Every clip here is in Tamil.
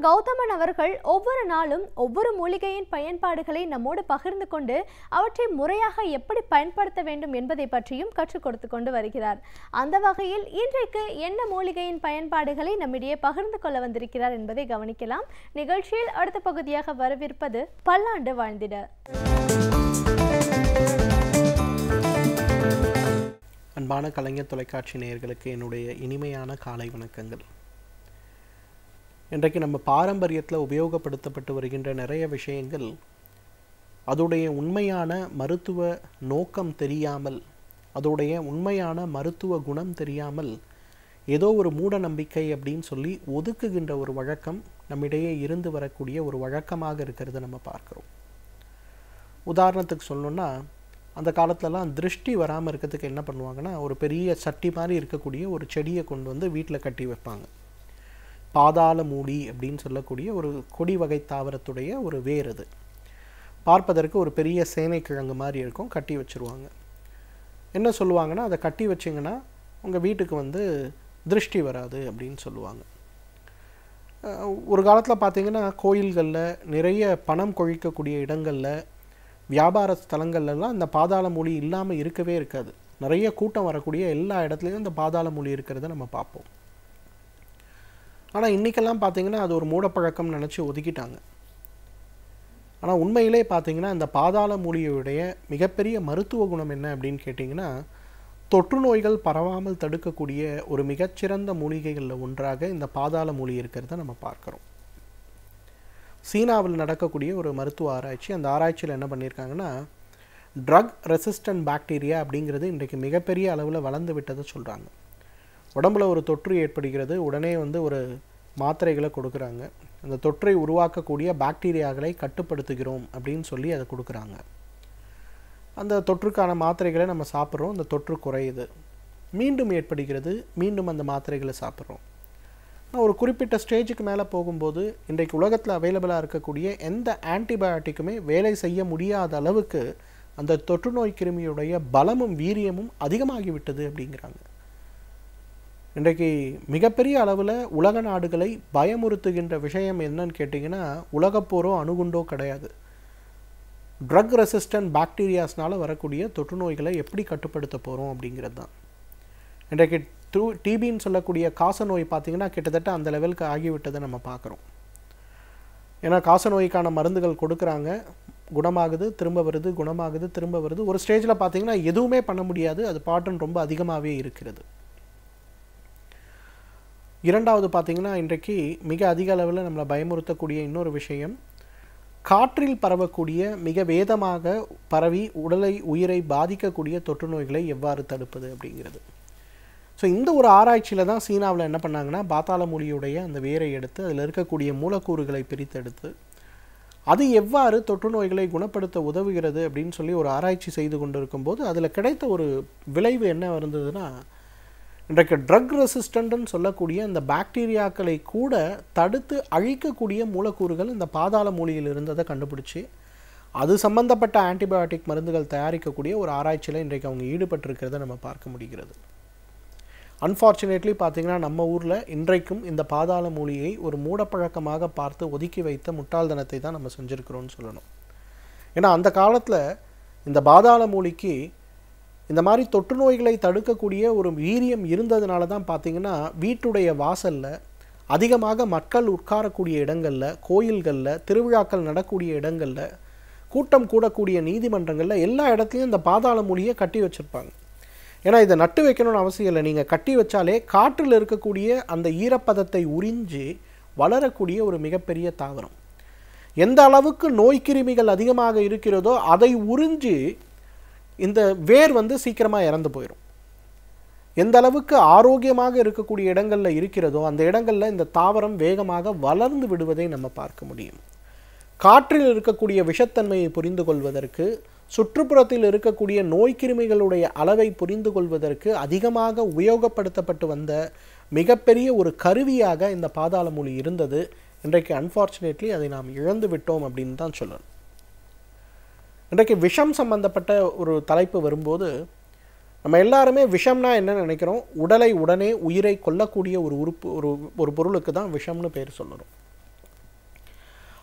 டாக்டர் கௌதமன் அவர்கள் ஒவ்வொரு நாளும் ஒவ்வொரு மூலிகையின் பயன்பாடுகளை நம்மோடு பகிர்ந்து கொண்டு அவற்றை முறையாக எப்படி பயன்படுத்த வேண்டும் என்பதை பற்றியும் கற்றுக் கொடுத்து கொண்டு வருகிறார். அந்த வகையில் இன்றைக்கு என்ன மூலிகையின் பயன்பாடுகளை நம்மிடையே பகிர்ந்து கொள்ள வந்திருக்கிறார் என்பதை கவனிக்கலாம். நிகழ்ச்சியில் அடுத்த பகுதியாக வரவிருப்பது பல்லாண்டு வாழ்ந்திட. அன்பான கலைஞர் தொலைக்காட்சி நேயர்களுக்கு என்னுடைய இனிமையான காலை வணக்கங்கள். இன்றைக்கு நம்ம பாரம்பரியத்தில் உபயோகப்படுத்தப்பட்டு வருகின்ற நிறைய விஷயங்கள் அதோடைய உண்மையான மருத்துவ நோக்கம் தெரியாமல், அதோடைய உண்மையான மருத்துவ குணம் தெரியாமல் ஏதோ ஒரு மூட நம்பிக்கை அப்படின்னு சொல்லி ஒதுக்குகின்ற ஒரு வழக்கம் நம்மிடையே இருந்து வரக்கூடிய ஒரு வழக்கமாக இருக்கிறத நம்ம பார்க்குறோம். உதாரணத்துக்கு சொல்லணுன்னா, அந்த காலத்துலலாம் திருஷ்டி வராமல் இருக்கிறதுக்கு என்ன பண்ணுவாங்கன்னா, ஒரு பெரிய சட்டி மாதிரி இருக்கக்கூடிய ஒரு செடியை கொண்டு வந்து வீட்டில் கட்டி வைப்பாங்க. பாதாள மூடி அப்படின்னு சொல்லக்கூடிய ஒரு கொடி வகை தாவரத்துடைய ஒரு வேர். அது பார்ப்பதற்கு ஒரு பெரிய சேனை கிழங்கு மாதிரி இருக்கும். கட்டி வச்சுருவாங்க. என்ன சொல்லுவாங்கன்னா, அதை கட்டி வச்சிங்கன்னா உங்கள் வீட்டுக்கு வந்து திருஷ்டி வராது அப்படின்னு சொல்லுவாங்க. ஒரு காலத்தில் பார்த்திங்கன்னா, கோயில்களில் நிறைய பணம் கொழிக்கக்கூடிய இடங்களில், வியாபார ஸ்தலங்கள்லாம் இந்த பாதாள மூலி இல்லாமல் இருக்கவே இருக்காது. நிறைய கூட்டம் வரக்கூடிய எல்லா இடத்துலையும் இந்த பாதாள மூலி இருக்கிறத நம்ம பார்ப்போம். ஆனால் இன்றைக்கெல்லாம் பார்த்திங்கன்னா அது ஒரு மூடப்பழக்கம் நினச்சி ஒதுக்கிட்டாங்க. ஆனால் உண்மையிலே பார்த்திங்கன்னா இந்த பாதாள மூலியுடைய மிகப்பெரிய மருத்துவ குணம் என்ன அப்படின்னு கேட்டிங்கன்னா, தொற்று நோய்கள் பரவாமல் தடுக்கக்கூடிய ஒரு மிகச்சிறந்த மூலிகைகளில் ஒன்றாக இந்த பாதாள மூலி இருக்கிறத நம்ம பார்க்குறோம். சீனாவில் நடக்கக்கூடிய ஒரு மருத்துவ ஆராய்ச்சி, அந்த ஆராய்ச்சியில் என்ன பண்ணியிருக்காங்கன்னா, ட்ரக் ரெசிஸ்டன்ட் பாக்டீரியா அப்படிங்கிறது இன்றைக்கு மிகப்பெரிய அளவில் வளர்ந்து விட்டதை சொல்கிறாங்க. உடம்புல ஒரு தொற்று ஏற்படுகிறது, உடனே வந்து ஒரு மாத்திரைகளை கொடுக்குறாங்க. அந்த தொற்றை உருவாக்கக்கூடிய பாக்டீரியாக்களை கட்டுப்படுத்துகிறோம் அப்படின்னு சொல்லி அதை கொடுக்குறாங்க. அந்த தொற்றுக்கான மாத்திரைகளை நம்ம சாப்பிட்றோம், அந்த தொற்று குறையுது, மீண்டும் ஏற்படுகிறது, மீண்டும் அந்த மாத்திரைகளை சாப்பிட்றோம். ஒரு குறிப்பிட்ட ஸ்டேஜுக்கு மேலே போகும்போது இன்றைக்கு உலகத்தில் அவைலபிளாக இருக்கக்கூடிய எந்த ஆன்டிபயோட்டிக்குமே வேலை செய்ய முடியாத அளவுக்கு அந்த தொற்று நோய் கிருமியுடைய பலமும் வீரியமும் அதிகமாகிவிட்டது அப்படிங்கிறாங்க. இன்றைக்கு மிகப்பெரிய அளவில் உலக நாடுகளை பயமுறுத்துகின்ற விஷயம் என்னன்னு கேட்டிங்கன்னா, உலகப்போரோ அணுகுண்டோ கிடையாது. ட்ரக் ரெசிஸ்டன்ட் பாக்டீரியாஸ்னால் வரக்கூடிய தொற்று நோய்களை எப்படி கட்டுப்படுத்த போகிறோம் அப்படிங்கிறது தான். இன்றைக்கு டிபின்னு சொல்லக்கூடிய காச நோய் பார்த்திங்கன்னா கிட்டத்தட்ட அந்த லெவலுக்கு ஆகிவிட்டதை நம்ம பார்க்குறோம். ஏன்னா காச நோய்க்கான மருந்துகள் கொடுக்குறாங்க, குணமாகுது, திரும்ப வருது, குணமாகுது, திரும்ப வருது. ஒரு ஸ்டேஜில் பார்த்திங்கன்னா எதுவுமே பண்ண முடியாது, அது பாட்டன் ரொம்ப அதிகமாகவே இருக்கிறது. இரண்டாவது பார்த்திங்கன்னா, இன்றைக்கு மிக அதிக அளவில் நம்மளை பயமுறுத்தக்கூடிய இன்னொரு விஷயம், காற்றில் பரவக்கூடிய மிக வேகமாக பரவி உடலை உயிரை பாதிக்கக்கூடிய தொற்று நோய்களை எவ்வாறு தடுப்பது அப்படிங்கிறது. ஸோ இந்த ஒரு ஆராய்ச்சியில் தான் சீனாவில் என்ன பண்ணாங்கன்னா, பாதாள மூலியுடைய அந்த வேரை எடுத்து அதில் இருக்கக்கூடிய மூலக்கூறுகளை பிரித்தெடுத்து அது எவ்வாறு தொற்று நோய்களை குணப்படுத்த உதவுகிறது அப்படின்னு சொல்லி ஒரு ஆராய்ச்சி செய்து கொண்டு இருக்கும்போது அதில் கிடைத்த ஒரு விளைவு என்ன இருந்ததுன்னா, இன்றைக்கு ட்ரக் ரெசிஸ்டன்ட்னு சொல்லக்கூடிய இந்த பாக்டீரியாக்களை கூட தடுத்து அழிக்கக்கூடிய மூலக்கூறுகள் இந்த பாதாள மூலியில் இருந்ததை கண்டுபிடிச்சி அது சம்பந்தப்பட்ட ஆன்டிபயோட்டிக் மருந்துகள் தயாரிக்கக்கூடிய ஒரு ஆராய்ச்சியில் இன்றைக்கு அவங்க ஈடுபட்டிருக்கிறத நம்ம பார்க்க முடிகிறது. அன்ஃபார்ச்சுனேட்லி பார்த்திங்கன்னா நம்ம ஊரில் இன்றைக்கும் இந்த பாதாள மூலியை ஒரு மூடப்பழக்கமாக பார்த்து ஒதுக்கி வைத்த முட்டாள்தனத்தை தான் நம்ம செஞ்சுருக்கிறோன்னு சொல்லணும். ஏன்னா அந்த காலத்தில் இந்த பாதாள மூலிக்கு இந்த மாதிரி தொற்று நோய்களை தடுக்கக்கூடிய ஒரு வீரியம் இருந்ததுனால தான் பார்த்திங்கன்னா வீட்டுடைய வாசலில் அதிகமாக மக்கள் உட்காரக்கூடிய இடங்களில், கோயில்களில், திருவிழாக்கள் நடக்கூடிய இடங்களில், கூட்டம் கூடக்கூடிய நீதிமன்றங்களில் எல்லா இடத்துலையும் இந்த பாதாள மூலியை கட்டி வச்சுருப்பாங்க. ஏன்னா இதை நட்டு வைக்கணும்னு அவசியம் இல்லை, நீங்கள் கட்டி வச்சாலே காற்றில் இருக்கக்கூடிய அந்த ஈரப்பதத்தை உறிஞ்சி வளரக்கூடிய ஒரு மிகப்பெரிய தாவரம். எந்த அளவுக்கு நோய்க்கிருமிகள் அதிகமாக இருக்கிறதோ அதை உறிஞ்சி இந்த வேர் வந்து சீக்கிரமாக இறந்து போயிடும். எந்த அளவுக்கு ஆரோக்கியமாக இருக்கக்கூடிய இடங்களில் இருக்கிறதோ அந்த இடங்களில் இந்த தாவரம் வேகமாக வளர்ந்து விடுவதை நம்ம பார்க்க முடியும். காற்றில் இருக்கக்கூடிய விஷத்தன்மையை புரிந்து கொள்வதற்கு, சுற்றுப்புறத்தில் இருக்கக்கூடிய நோய்க்கிருமிகளுடைய அளவை புரிந்து கொள்வதற்கு அதிகமாக உபயோகப்படுத்தப்பட்டு வந்த மிகப்பெரிய ஒரு கருவியாக இந்த பாதாள மூலி இருந்தது. இன்றைக்கு அன்ஃபார்ச்சுனேட்லி அதை நாம் இழந்து விட்டோம் அப்படின்னு தான் சொல்லணும். இன்றைக்கு விஷம் சம்பந்தப்பட்ட ஒரு தலைப்பு வரும்போது நம்ம எல்லாருமே விஷம்னா என்ன நினைக்கிறோம்? உடலை உடனே உயிரை கொல்லக்கூடிய ஒரு உறுப்பு, ஒரு பொருளுக்கு தான் விஷம்னு பேர் சொல்லணும்.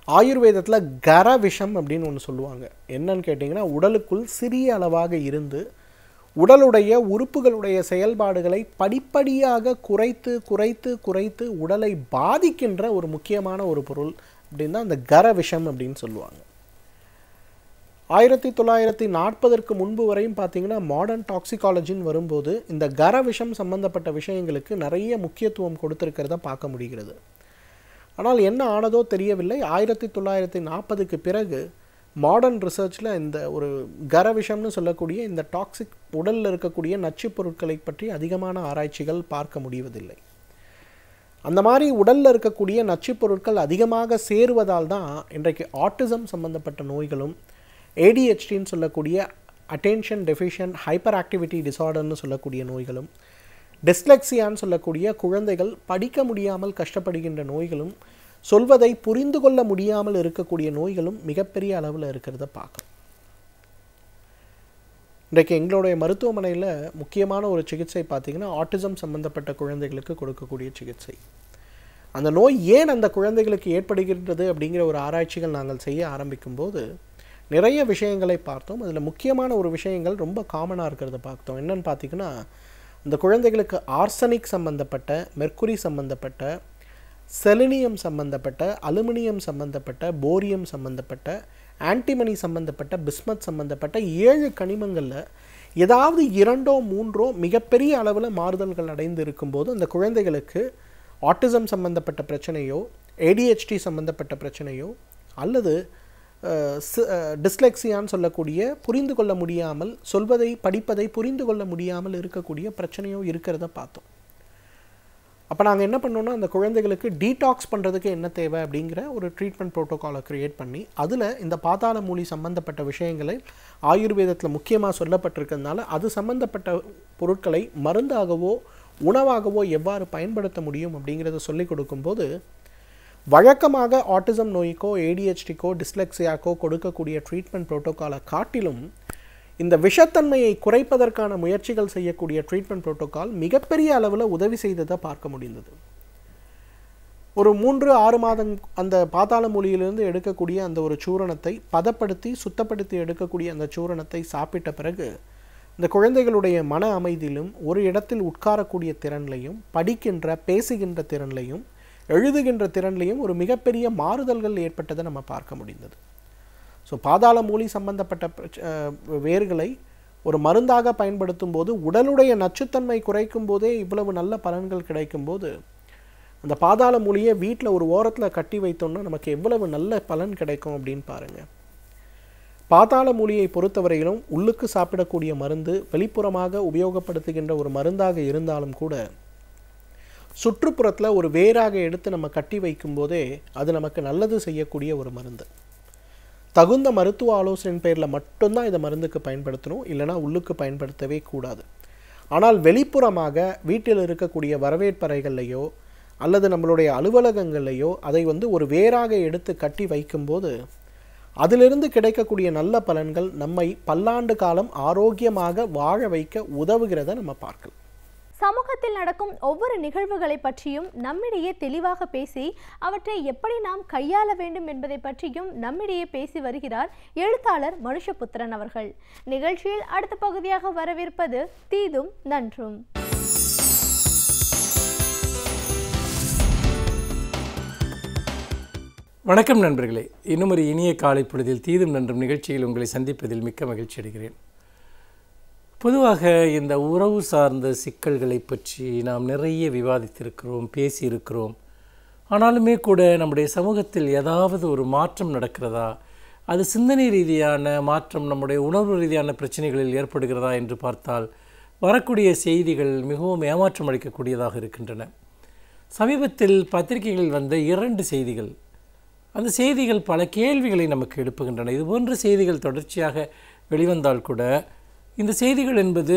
ஆயுர்வேதத்தில் கர விஷம் அப்படின்னு ஒன்று சொல்லுவாங்க. என்னன்னு கேட்டிங்கன்னா, உடலுக்குள் சிறிய அளவாக இருந்து உடலுடைய உறுப்புகளுடைய செயல்பாடுகளை படிப்படியாக குறைத்து குறைத்து குறைத்து உடலை பாதிக்கின்ற ஒரு முக்கியமான ஒரு பொருள் அப்படின்னா அந்த கர விஷம் அப்படின்னு சொல்லுவாங்க. 1940 முன்பு வரையும் பார்த்தீங்கன்னா மாடர்ன் டாக்சிகாலஜின்னு வரும்போது இந்த கர விஷம் சம்பந்தப்பட்ட விஷயங்களுக்கு நிறைய முக்கியத்துவம் கொடுத்துருக்கிறத பார்க்க முடிகிறது. ஆனால் என்ன ஆனதோ தெரியவில்லை. 1940க்கு பிறகு மாடர்ன் ரிசர்ச்சில் இந்த ஒரு கர விஷம்னு சொல்லக்கூடிய இந்த டாக்ஸிக் உடலில் இருக்கக்கூடிய நச்சு பொருட்களை பற்றி அதிகமான ஆராய்ச்சிகள் பார்க்க முடிவதில்லை. அந்த மாதிரி உடலில் இருக்கக்கூடிய நச்சு பொருட்கள் அதிகமாக சேருவதால் தான் இன்றைக்கு ஆட்டிசம் சம்பந்தப்பட்ட நோய்களும் ADHDன்னு சொல்லக்கூடிய அட்டென்ஷன் டெஃபிஷியன்ட் ஹைப்பர் ஆக்டிவிட்டி டிசார்டர்னு சொல்லக்கூடிய நோய்களும், டிஸ்லெக்சியான்னு சொல்லக்கூடிய குழந்தைகள் படிக்க முடியாமல் கஷ்டப்படுகின்ற நோய்களும், சொல்வதை புரிந்து கொள்ள முடியாமல் இருக்கக்கூடிய நோய்களும் மிகப்பெரிய அளவில் இருக்கிறத பார்க்கணும். இன்றைக்கு எங்களுடைய மருத்துவமனையில் முக்கியமான ஒரு சிகிச்சை பார்த்திங்கன்னா ஆட்டிசம் சம்பந்தப்பட்ட குழந்தைகளுக்கு கொடுக்கக்கூடிய சிகிச்சை. அந்த நோய் ஏன் அந்த குழந்தைகளுக்கு ஏற்படுகின்றது அப்படிங்கிற ஒரு ஆராய்ச்சிகள் நாங்கள் செய்ய ஆரம்பிக்கும்போது நிறைய விஷயங்களை பார்த்தோம். அதில் முக்கியமான ஒரு விஷயங்கள் ரொம்ப காமனாக இருக்கிறத பார்த்தோம். என்னென்னு பார்த்திங்கன்னா, அந்த குழந்தைகளுக்கு ஆர்சனிக் சம்பந்தப்பட்ட, மெர்க்குரி சம்பந்தப்பட்ட, செலினியம் சம்பந்தப்பட்ட, அலுமினியம் சம்பந்தப்பட்ட, போரியம் சம்பந்தப்பட்ட, ஆன்டிமனி சம்பந்தப்பட்ட, பிஸ்மத் சம்பந்தப்பட்ட 7 கனிமங்களில் ஏதாவது 2ஓ 3ஓ மிகப்பெரிய அளவில் மாறுதல்கள் அடைந்து இருக்கும்போது அந்த குழந்தைகளுக்கு ஆட்டிசம் சம்பந்தப்பட்ட பிரச்சனையோ, ADHD சம்பந்தப்பட்ட பிரச்சனையோ, அல்லது டிஸ்லெக்சியான்னு சொல்லக்கூடிய புரிந்து கொள்ள முடியாமல், சொல்வதை படிப்பதை புரிந்து கொள்ள முடியாமல் இருக்கக்கூடிய பிரச்சனையோ இருக்கிறத பார்த்தோம். அப்போ நாங்கள் என்ன பண்ணோன்னா, அந்த குழந்தைகளுக்கு டீடாக்ஸ் பண்ணுறதுக்கு என்ன தேவை அப்படிங்கிற ஒரு ட்ரீட்மெண்ட் ப்ரோட்டோகாலை க்ரியேட் பண்ணி அதில் இந்த பாதாள மூலி சம்பந்தப்பட்ட விஷயங்களை ஆயுர்வேதத்தில் முக்கியமாக சொல்லப்பட்டிருக்கிறதுனால அது சம்பந்தப்பட்ட பொருட்களை மருந்தாகவோ உணவாகவோ எவ்வாறு பயன்படுத்த முடியும் அப்படிங்கிறத சொல்லிக் கொடுக்கும்போது, வழக்கமாக ஆட்டிசம் நோய்க்கோ ADHDக்கோ டிஸ்லெக்சியாக்கோ கொடுக்கக்கூடிய ட்ரீட்மெண்ட் ப்ரோட்டோகாலை காட்டிலும் இந்த விஷத்தன்மையை குறைப்பதற்கான முயற்சிகள் செய்யக்கூடிய ட்ரீட்மெண்ட் ப்ரோட்டோகால் மிகப்பெரிய அளவில் உதவி செய்ததை பார்க்க முடிந்தது. ஒரு 3-6 மாதம் அந்த பாதாள மூலியிலிருந்து எடுக்கக்கூடிய அந்த ஒரு சூரணத்தை பதப்படுத்தி சுத்தப்படுத்தி எடுக்கக்கூடிய அந்த சூரணத்தை சாப்பிட்ட பிறகு இந்த குழந்தைகளுடைய மன அமைதியிலும், ஒரு இடத்தில் உட்காரக்கூடிய திறன்லையும், படிக்கின்ற பேசுகின்ற திறன்லையும், எழுதுகின்ற திறன்லையும் ஒரு மிகப்பெரிய மாறுதல்கள் ஏற்பட்டதை நம்ம பார்க்க முடிந்தது. ஸோ பாதாள மூலி சம்பந்தப்பட்ட வேர்களை ஒரு மருந்தாக பயன்படுத்தும் போது உடலுடைய நச்சுத்தன்மை குறைக்கும் போதே இவ்வளவு நல்ல பலன்கள் கிடைக்கும்போது, அந்த பாதாள மூலியை வீட்டில் ஒரு ஓரத்தில் கட்டி வைத்தோம்னா நமக்கு எவ்வளவு நல்ல பலன் கிடைக்கும் அப்படின்னு பாருங்கள். பாதாள மூலியை பொறுத்தவரையிலும் உள்ளுக்கு சாப்பிடக்கூடிய மருந்து வெளிப்புறமாக உபயோகப்படுத்துகின்ற ஒரு மருந்தாக இருந்தாலும் கூட சுற்றுப்புறத்தில் ஒரு வேராக எடுத்து நம்ம கட்டி வைக்கும் போதே அது நமக்கு நல்லது செய்யக்கூடிய ஒரு மருந்து. தகுந்த மருத்துவ ஆலோசனை பேரில் மட்டும்தான் இதை மருந்துக்கு பயன்படுத்தணும், இல்லைனா உள்ளுக்கு பயன்படுத்தவே கூடாது. ஆனால் வெளிப்புறமாக வீட்டில் இருக்கக்கூடிய வரவேற்பறைகள்லையோ அல்லது நம்மளுடைய அலுவலகங்கள்லையோ அதை ஒரு வேராக எடுத்து கட்டி வைக்கும்போது அதிலிருந்து கிடைக்கக்கூடிய நல்ல பலன்கள் நம்மை பல்லாண்டு காலம் ஆரோக்கியமாக வாழ வைக்க உதவுகிறத நம்ம பார்க்கலாம். சமூகத்தில் நடக்கும் ஒவ்வொரு நிகழ்வுகளை பற்றியும் நம்மிடையே தெளிவாக பேசி அவற்றை எப்படி நாம் கையாள வேண்டும் என்பதை பற்றியும் நம்மிடையே பேசி வருகிறார் எழுத்தாளர் மனுஷபுத்திரன் அவர்கள். நிகழ்ச்சியில் அடுத்த பகுதியாக வரவிருப்பது தீதும் நன்றும். வணக்கம் நண்பர்களே, இன்னும் ஒரு இனிய காலை பொழுதில் தீதும் நன்றும் நிகழ்ச்சியில் உங்களை சந்திப்பதில் மிக்க மகிழ்ச்சி அடைகிறேன். பொதுவாக இந்த உறவு சார்ந்த சிக்கல்களை பற்றி நாம் நிறைய விவாதித்திருக்கிறோம், பேசியிருக்கிறோம். ஆனாலுமே கூட நம்முடைய சமூகத்தில் ஏதாவது ஒரு மாற்றம் நடக்கிறதா, அது சிந்தனை ரீதியான மாற்றம் நம்முடைய உணர்வு ரீதியான பிரச்சனைகளில் ஏற்படுகிறதா என்று பார்த்தால் வரக்கூடிய செய்திகள் மிகவும் ஏமாற்றம் அளிக்கக்கூடியதாக இருக்கின்றன. சமீபத்தில் பத்திரிகைகளில் வந்த 2 செய்திகள், அந்த செய்திகள் பல கேள்விகளை நமக்கு எழுப்புகின்றன. இதுபோன்ற செய்திகள் தொடர்ச்சியாக வெளிவந்தால் கூட இந்த செய்திகள் என்பது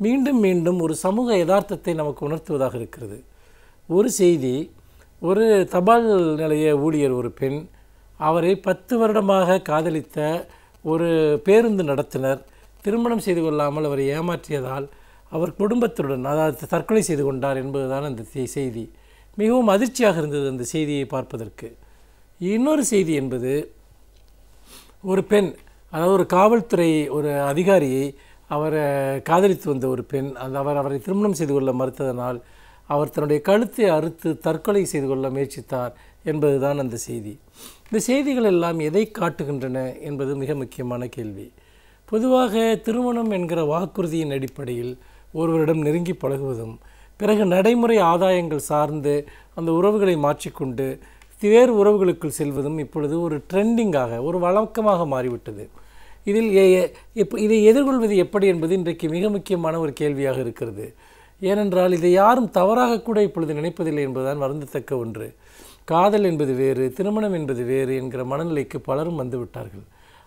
மீண்டும் மீண்டும் ஒரு சமூக யதார்த்தத்தை நமக்கு உணர்த்துவதாக இருக்கிறது. ஒரு செய்தி, ஒரு தபால் நிலைய ஊழியர், ஒரு பெண், அவரை 10 வருடமாக காதலித்த ஒரு பேருந்து நடத்துனர் திருமணம் செய்து கொள்ளாமல் அவரை ஏமாற்றியதால் அவர் குடும்பத்துடன், அதாவது தற்கொலை செய்து கொண்டார் என்பதுதான் அந்த செய்தி. மிகவும் அதிர்ச்சியாக இருந்தது அந்த செய்தியை பார்ப்பதற்கு. இன்னொரு செய்தி என்பது, ஒரு பெண், அதாவது ஒரு காவல்துறை ஒரு அதிகாரியை அவரை காதலித்து வந்த ஒரு பெண், அவரை திருமணம் செய்து கொள்ள மறுத்ததனால் அவர் தன்னுடைய கழுத்தை அறுத்து தற்கொலை செய்து கொள்ள முயற்சித்தார் என்பதுதான் அந்த செய்தி. இந்த செய்திகள் எல்லாம் எதை காட்டுகின்றன என்பது மிக முக்கியமான கேள்வி. பொதுவாக திருமணம் என்கிற வாக்குறுதியின் அடிப்படையில் ஒருவரிடம் நெருங்கி பழகுவதும் பிறகு நடைமுறை ஆதாயங்கள் சார்ந்து அந்த உறவுகளை மாற்றிக்கொண்டு வேறு உறவுகளுக்குள் செல்வதும் இப்பொழுது ஒரு ட்ரெண்டிங்காக, ஒரு வழக்கமாக மாறிவிட்டது. இதை எதிர்கொள்வது எப்படி என்பது இன்றைக்கு மிக முக்கியமான ஒரு கேள்வியாக இருக்கிறது. ஏனென்றால் இதை யாரும் தவறாக கூட இப்பொழுது நினைப்பதில்லை என்பதுதான் வருந்தத்தக்க ஒன்று. காதல் என்பது வேறு, திருமணம் என்பது வேறு என்கிற மனநிலைக்கு பலரும் வந்துவிட்டார்கள்.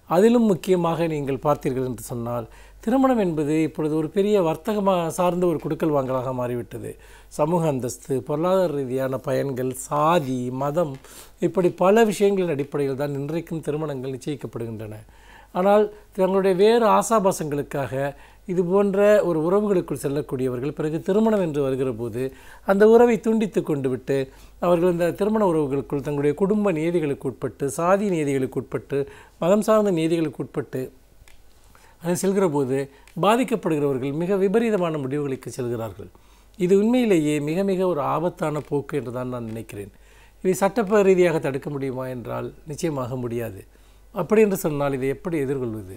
அதிலும் முக்கியமாக நீங்கள் பார்த்தீர்கள் என்று சொன்னால், திருமணம் என்பது இப்பொழுது ஒரு பெரிய வர்த்தகமாக சார்ந்த ஒரு கொடுக்கல் வாங்கலாக மாறிவிட்டது. சமூக அந்தஸ்து, பொருளாதார ரீதியான பயன்கள், சாதி, மதம், இப்படி பல விஷயங்களின் அடிப்படையில் தான் இன்றைக்கும் திருமணங்கள் நிச்சயிக்கப்படுகின்றன. ஆனால் தங்களுடைய வேறு ஆசாபாசங்களுக்காக இது போன்ற ஒரு உறவுகளுக்குள் செல்லக்கூடியவர்கள் பிறகு திருமணம் என்று வருகிற போது அந்த உறவை துண்டித்து கொண்டு விட்டு அவர்கள் இந்த திருமண உறவுகளுக்குள் தங்களுடைய குடும்ப நீதிகளுக்கு உட்பட்டு, சாதி நீதிகளுக்கு உட்பட்டு, மதம் சார்ந்த நீதிகளுக்கு உட்பட்டு அது செல்கிற போது பாதிக்கப்படுகிறவர்கள் மிக விபரீதமான முடிவுகளுக்கு செல்கிறார்கள். இது உண்மையிலேயே மிக மிக ஒரு ஆபத்தான போக்கு என்று தான் நான் நினைக்கிறேன். இதை சட்ட ரீதியாக தடுக்க முடியுமா என்றால் நிச்சயமாக முடியாது. அப்படி என்று சொன்னால் இதை எப்படி எதிர்கொள்வது?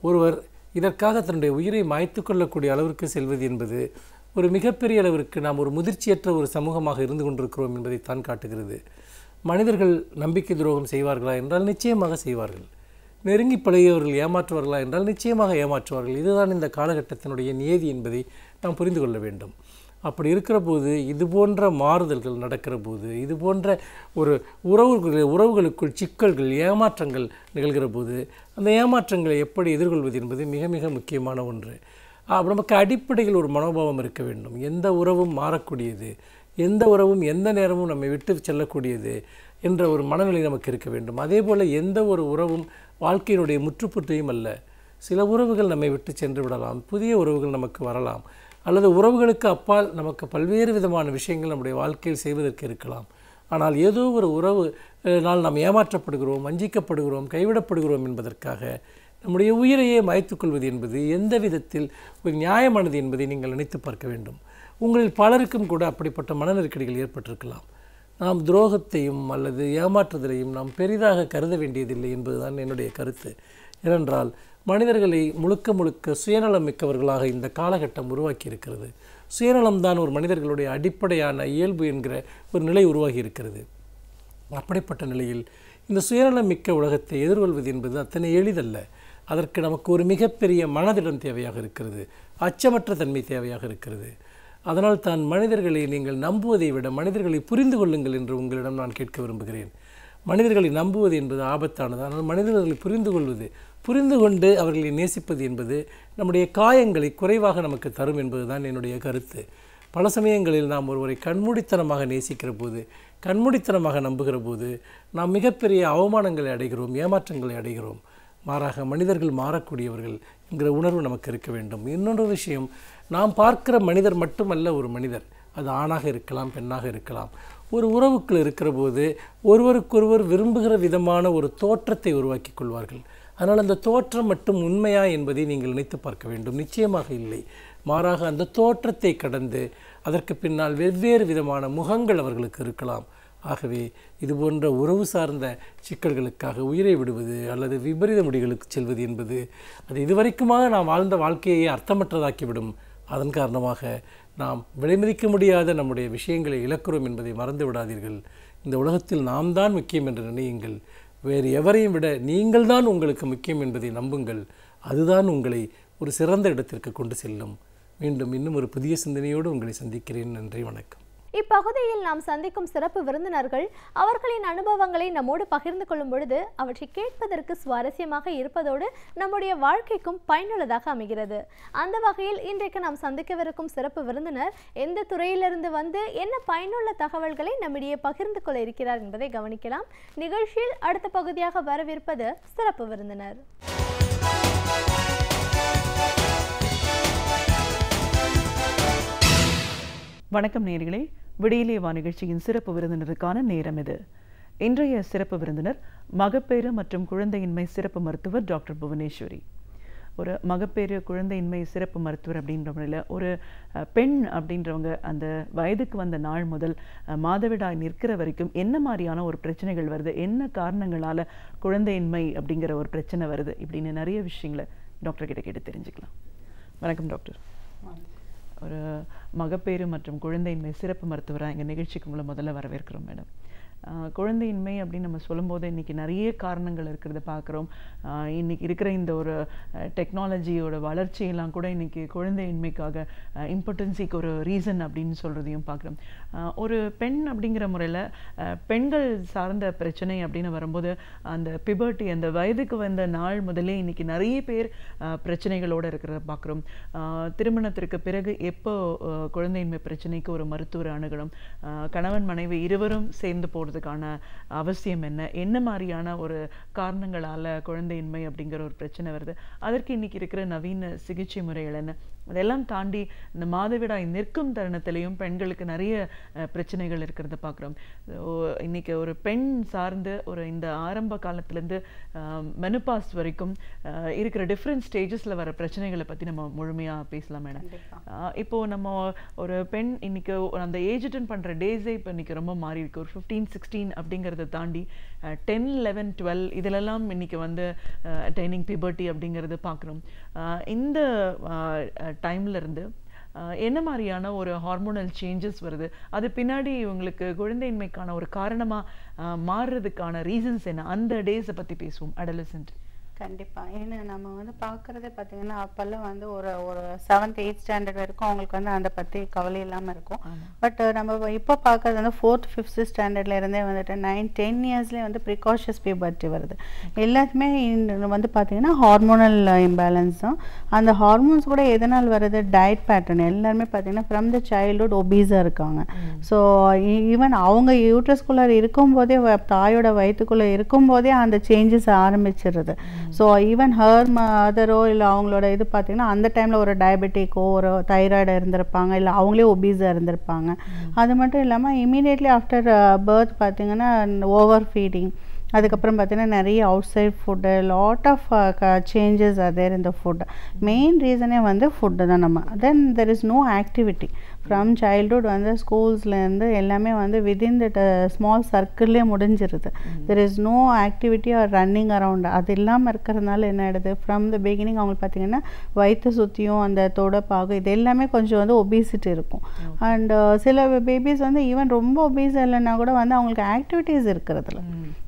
ஒருவர் இதற்காக தன்னுடைய உயிரை மாய்த்து கொள்ளக்கூடிய அளவிற்கு செல்வது என்பது ஒரு மிகப்பெரிய அளவிற்கு நாம் ஒரு முதிர்ச்சியற்ற ஒரு சமூகமாக இருந்து கொண்டிருக்கிறோம் என்பதைத்தான் காட்டுகிறது. மனிதர்கள் நம்பிக்கை துரோகம் செய்வார்களா என்றால் நிச்சயமாக செய்வார்கள். நெருங்கி பழகியவர்கள் ஏமாற்றுவார்களா என்றால் நிச்சயமாக ஏமாற்றுவார்கள். இதுதான் இந்த காலகட்டத்தினுடைய நியதி என்பதை நாம் புரிந்து கொள்ள வேண்டும். அப்படி இருக்கிற போது இது போன்ற மாறுதல்கள் நடக்கிற போது, இது போன்ற ஒரு உறவுகளுக்குள் சிக்கல்கள், ஏமாற்றங்கள் நிகழ்கிற போது அந்த ஏமாற்றங்களை எப்படி எதிர்கொள்வது என்பது மிக மிக முக்கியமான ஒன்று. நமக்கு அடிப்படையில் ஒரு மனோபாவம் இருக்க வேண்டும். எந்த உறவும் மாறக்கூடியது, எந்த உறவும் எந்த நேரமும் நம்மை விட்டு செல்லக்கூடியது என்ற ஒரு மனநிலை நமக்கு இருக்க வேண்டும். அதே போல் எந்த ஒரு உறவும் வாழ்க்கையினுடைய முற்றுப்புற்றியும் அல்ல. சில உறவுகள் நம்மை விட்டு சென்று விடலாம், புதிய உறவுகள் நமக்கு வரலாம், அல்லது உறவுகளுக்கு அப்பால் நமக்கு பல்வேறு விதமான விஷயங்கள் நம்முடைய வாழ்க்கையில் செய்வதற்கு இருக்கலாம். ஆனால் ஏதோ ஒரு உறவு நாள் நாம் ஏமாற்றப்படுகிறோம், வஞ்சிக்கப்படுகிறோம், கைவிடப்படுகிறோம் என்பதற்காக நம்முடைய உயிரையே மாய்த்துக்கொள்வது என்பது எந்த விதத்தில் ஒரு நியாயமானது என்பதை நீங்கள் நினைத்து பார்க்க வேண்டும். உங்களில் பலருக்கும் கூட அப்படிப்பட்ட மன நெருக்கடிகள் ஏற்பட்டிருக்கலாம். நாம் துரோகத்தையும் அல்லது ஏமாற்றுதலையும் நாம் பெரிதாக கருத வேண்டியதில்லை என்பதுதான் என்னுடைய கருத்து. ஏனென்றால் மனிதர்களை முழுக்க முழுக்க சுயநலம் மிக்கவர்களாக இந்த காலகட்டம் உருவாக்கி இருக்கிறது. சுயநலம்தான் ஒரு மனிதர்களுடைய அடிப்படையான இயல்பு என்கிற ஒரு நிலை உருவாகி இருக்கிறது. அப்படிப்பட்ட நிலையில் இந்த சுயநலம் மிக்க உலகத்தை எதிர்கொள்வது என்பது அத்தனை எளிதல்ல. அதற்கு நமக்கு ஒரு மிகப்பெரிய மனதிடம் தேவையாக இருக்கிறது, அச்சமற்ற தன்மை தேவையாக இருக்கிறது. அதனால் தான் மனிதர்களை நீங்கள் நம்புவதை விட மனிதர்களை புரிந்து கொள்ளுங்கள் என்று உங்களிடம் நான் கேட்க விரும்புகிறேன். மனிதர்களை நம்புவது என்பது ஆபத்தானது. ஆனால் மனிதர்களை புரிந்து கொண்டு அவர்களை நேசிப்பது என்பது நம்முடைய காயங்களை குறைவாக நமக்கு தரும் என்பதுதான் என்னுடைய கருத்து. பல சமயங்களில் நாம் ஒருவரை கண்மூடித்தனமாக நேசிக்கிற போது, கண்மூடித்தனமாக நம்புகிற போது நாம் மிகப்பெரிய அவமானங்களை அடைகிறோம், ஏமாற்றங்களை அடைகிறோம். மாறாக மனிதர்கள் மாறக்கூடியவர்கள் என்கிற உணர்வு நமக்கு இருக்க வேண்டும். இன்னொரு விஷயம், நாம் பார்க்கிற மனிதர் மட்டுமல்ல ஒரு மனிதர். அது ஆணாக இருக்கலாம், பெண்ணாக இருக்கலாம். ஒரு உறவுக்குள் இருக்கிற போது ஒருவருக்கொருவர் விரும்புகிற விதமான ஒரு தோற்றத்தை உருவாக்கி கொள்வார்கள். அதனால் அந்த தோற்றம் மட்டும் உண்மையா என்பதை நீங்கள் நினைத்து பார்க்க வேண்டும். நிச்சயமாக இல்லை. மாறாக அந்த தோற்றத்தை கடந்து அதற்கு பின்னால் வெவ்வேறு விதமான முகங்கள் அவர்களுக்கு இருக்கலாம். ஆகவே இதுபோன்ற உறவு சார்ந்த சிக்கல்களுக்காக உயிரை விடுவது அல்லது விபரீத முடிவுகளுக்கு செல்வது என்பது அது இதுவரைக்குமாக நாம் வாழ்ந்த வாழ்க்கையை அர்த்தமற்றதாக்கிவிடும். அதன் காரணமாக நாம் விலைமதிக்க முடியாத நம்முடைய விஷயங்களை இழக்கிறோம் என்பதை மறந்து விடாதீர்கள். இந்த உலகத்தில் நாம் தான் முக்கியம் என்று நினையுங்கள். வேறு எவரையும் விட நீங்கள் தான் உங்களுக்கு முக்கியம் என்பதை நம்புங்கள். அதுதான் உங்களை ஒரு சிறந்த இடத்திற்கு கொண்டு செல்லும். மீண்டும் இன்னும் ஒரு புதிய சிந்தனையோடு உங்களை சந்திக்கிறேன். நன்றி, வணக்கம். இப்பகுதியில் நாம் சந்திக்கும் சிறப்பு விருந்தினர்கள் அவர்களின் அனுபவங்களை நம்மோடு பகிர்ந்து கொள்ளும் பொழுது அவற்றை கேட்பதற்கு சுவாரஸ்யமாக இருப்பதோடு நம்முடைய வாழ்க்கைக்கும் பயனுள்ளதாக அமைகிறது. அந்த வகையில் இன்றைக்கு நாம் சந்திக்கவிருக்கும் சிறப்பு விருந்தினர் எந்த துறையிலிருந்து வந்து என்ன பயனுள்ள தகவல்களை நம்மிடையே பகிர்ந்து கொள்ள இருக்கிறார் என்பதை கவனிக்கலாம். நிகழ்ச்சியில் அடுத்த பகுதியாக வரவிருப்பது சிறப்பு விருந்தினர். வணக்கம் நேயர்களே, விடியலே வா நிகழ்ச்சியின் சிறப்பு விருந்தினருக்கான நேரம் இது. இன்றைய சிறப்பு விருந்தினர் மகப்பேறு மற்றும் குழந்தையின்மை சிறப்பு மருத்துவர் டாக்டர் புவனேஸ்வரி. ஒரு மகப்பேறு குழந்தையின்மை சிறப்பு மருத்துவர் அப்படின்ற முறையில் ஒரு பெண் அப்படின்றவங்க அந்த வயதுக்கு வந்த நாள் முதல் மாதவிடாய் நிற்கிற வரைக்கும் என்ன மாதிரியான ஒரு பிரச்சனைகள் வருது, என்ன காரணங்களால் குழந்தையின்மை அப்படிங்கிற ஒரு பிரச்சனை வருது, இப்படின்னு நிறைய விஷயங்களை டாக்டர் கிட்ட கேட்டு தெரிஞ்சுக்கலாம். வணக்கம் டாக்டர். ஒரு மகப்பேறு மற்றும் குழந்தையின்மை சிறப்பு மருத்துவராக எங்கள் நிகழ்ச்சிக்கு உங்களை முதல்ல வரவேற்கிறோம் மேடம். குழந்தையின்மை அப்படின்னு நம்ம சொல்லும்போது இன்றைக்கி நிறைய காரணங்கள் இருக்கிறத பார்க்குறோம். இன்றைக்கி இருக்கிற இந்த ஒரு டெக்னாலஜியோட வளர்ச்சியெல்லாம் கூட இன்றைக்கி குழந்தையின்மைக்காக இம்பார்ட்டன்ஸிக்கு ஒரு ரீசன் அப்படின்னு சொல்கிறதையும் பார்க்குறோம். ஒரு பெண் அப்படிங்கிற முறையில் பெண்கள் சார்ந்த பிரச்சனை அப்படின்னு வரும்போது அந்த பிபர்ட்டி, அந்த வயதுக்கு வந்த நாள் முதலே இன்றைக்கி நிறைய பேர் பிரச்சனைகளோடு இருக்கிறத பார்க்குறோம். திருமணத்திற்கு பிறகு எப்போ குழந்தையின்மை பிரச்சனைக்கு ஒரு மருத்துவர் அணுகணும், கணவன் மனைவி இருவரும் சேர்ந்து போகிறதுக்கான அவசியம் என்ன மாதிரியான ஒரு காரணங்களால் குழந்தையின்மை அப்படிங்கிற ஒரு பிரச்சனை வருது, அதற்கு இன்னைக்கு இருக்கிற நவீன சிகிச்சை முறைகள் என்ன, அதெல்லாம் தாண்டி இந்த மாதவிடாய் நிற்கும் தருணத்திலையும் பெண்களுக்கு நிறைய பிரச்சனைகள் இருக்கிறத பார்க்குறோம். இன்னைக்கு ஒரு பெண் சார்ந்து ஒரு இந்த ஆரம்ப காலத்துலேருந்து மெனுபாஸ் வரைக்கும் இருக்கிற டிஃப்ரெண்ட் ஸ்டேஜஸில் வர பிரச்சனைகளை பற்றி நம்ம முழுமையாக பேசலாம் மேடம். இப்போது நம்ம ஒரு பெண் இன்னைக்கு அந்த ஏஜ் அட்டன் பண்ணுற டேஸே இப்போ இன்னைக்கு ரொம்ப மாறி இருக்கு. ஒரு 15-16 அப்படிங்கிறத தாண்டி 10-11-12 இதிலெல்லாம் இன்னைக்கு வந்து அட்டைனிங் பிபர்ட்டி அப்படிங்கிறது பார்க்குறோம். இந்த டைம்ல இருந்து என்ன மாதிரியான ஒரு ஹார்மோனல் சேஞ்சஸ் வருது, அது பின்னாடி உங்களுக்கு குழந்தையின்மைக்கான ஒரு காரணமாக மாறுறதுக்கான ரீசன்ஸ் என்ன, அந்த டேஸை பற்றி பேசுவோம். அடலசன்ட் கண்டிப்பாக. ஏன்னா நம்ம வந்து பார்க்குறதே பார்த்தீங்கன்னா அப்போல்லாம் வந்து ஒரு 7th 8th ஸ்டாண்டர்ட் வரைக்கும் அவங்களுக்கு வந்து அதை பற்றி கவலை இல்லாமல் இருக்கும். பட் நம்ம இப்போ பார்க்குறது வந்து 4th 5th ஸ்டாண்டர்ட்ல இருந்தே வந்துட்டு 9-10 இயர்ஸ்லேயே வந்து ப்ரிகாஷஸ் பிபர்ட்டி வருது. எல்லாத்துமே வந்து பார்த்தீங்கன்னா ஹார்மோனல் இம்பேலன்ஸ் தான். அந்த ஹார்மோன்ஸ் கூட எதனால் வருது, டயட் பேட்டர்ன். எல்லாருமே பார்த்தீங்கன்னா ஃப்ரம் த சைல்ட்ஹுட் ஒபீஸாக இருக்காங்க. ஸோ ஈவன் அவங்க யூட்ரஸ்குள்ளே இருக்கும்போதே, தாயோட வயிற்றுக்குள்ளே இருக்கும்போதே அந்த சேஞ்சஸ் ஆரம்பிச்சிருது. ஸோ ஈவன் ஹர் மதரோ இல்லை அவங்களோட இது பார்த்திங்கன்னா அந்த டைமில் ஒரு டயபெட்டிக்கோ ஒரு தைராய்டு இருந்திருப்பாங்க, இல்லை அவங்களே ஒபீஸாக இருந்திருப்பாங்க. அது மட்டும் இல்லாமல் இமீடியட்லி ஆஃப்டர் பர்த் பார்த்திங்கன்னா ஓவர் ஃபீடிங், அதுக்கப்புறம் பார்த்தீங்கன்னா நிறைய outside food, lot of changes other இந்த ஃபுட். மெயின் ரீசனே வந்து ஃபுட்டு தான். நம்ம then there is no activity from childhood. வந்து ஸ்கூல்ஸ்லேருந்து எல்லாமே வந்து வித்தின் தட் ஸ்மால் சர்க்கிள்லேயே முடிஞ்சிருது. There is no activity or running around. அது இல்லாமல் இருக்கிறதுனால என்ன ஆகிடுது, ஃப்ரம் த பிகினிங் அவங்களுக்கு பார்த்திங்கன்னா வயிற்று சுற்றியும் அந்த தொடைப்பாகு இது எல்லாமே கொஞ்சம் வந்து ஒபீசிட்டி இருக்கும். அண்ட் சில பேபிஸ் வந்து ஈவன் ரொம்ப ஒபீஸ் இல்லைன்னா கூட வந்து அவங்களுக்கு ஆக்டிவிட்டீஸ் இருக்கிறதுல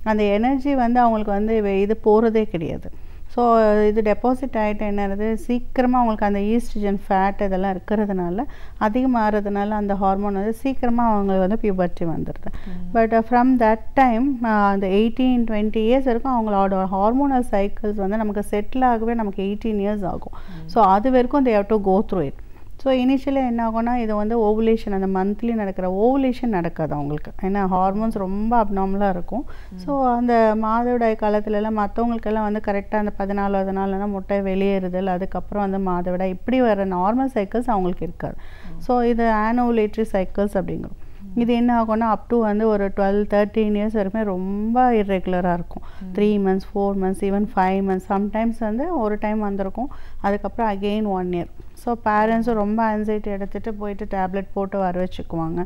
அந்த எனர்ஜி வந்து அவங்களுக்கு வந்து இது போகிறதே கிடையாது. ஸோ இது டெபாசிட் ஆகிட்டு என்னது சீக்கிரமாக அவங்களுக்கு அந்த ஈஸ்ட்ரஜன் ஃபேட் இதெல்லாம் இருக்கிறதுனால அதிகமாகிறதுனால அந்த ஹார்மோன் வந்து சீக்கிரமாக அவங்களுக்கு வந்து பியூபர்ட்டி வந்துடுது. பட் ஃப்ரம் தட் டைம் அந்த 18-20 இயர்ஸ் வரைக்கும் அவங்களோட ஹார்மோனல் சைக்கிள்ஸ் வந்து நமக்கு செட்டில் ஆகவே நமக்கு 18 இயர்ஸ் ஆகும். ஸோ அது வரைக்கும் they have to go through it. So initially என்ன ஆகும்னா இது வந்து ஓவுலேஷன், அந்த மந்த்லி நடக்கிற ஓவுலேஷன் நடக்காது அவங்களுக்கு. ஏன்னா ஹார்மோன்ஸ் ரொம்ப அப்நார்மலாக இருக்கும். ஸோ அந்த மாதவிடாய் காலத்துலலாம் மற்றவங்களுக்கெல்லாம் வந்து கரெக்டாக அந்த 14வது நாள்லாம் முட்டை வெளியேறுதல், அதுக்கப்புறம் வந்து மாதவிடாய் இப்படி வர நார்மல் சைக்கிள்ஸ் அவங்களுக்கு இருக்காது. ஸோ இது ஆனோவுலேட்டரி சைக்கிள்ஸ் அப்படிங்கிறோம். இது என்ன ஆகும்னா அப் டு வந்து ஒரு 12-13 இயர்ஸ் வரைக்குமே ரொம்ப இர்ரெகுலராக இருக்கும். 3 months 4 months even 5 months sometimes வந்து ஒரு டைம் வந்திருக்கும், அதுக்கப்புறம் அகெயின் 1 year. ஸோ பேரண்ட்ஸும் ரொம்ப ஆன்சைட்டி எடுத்துகிட்டு போயிட்டு டேப்லெட் போட்டு வர வச்சுக்குவாங்க.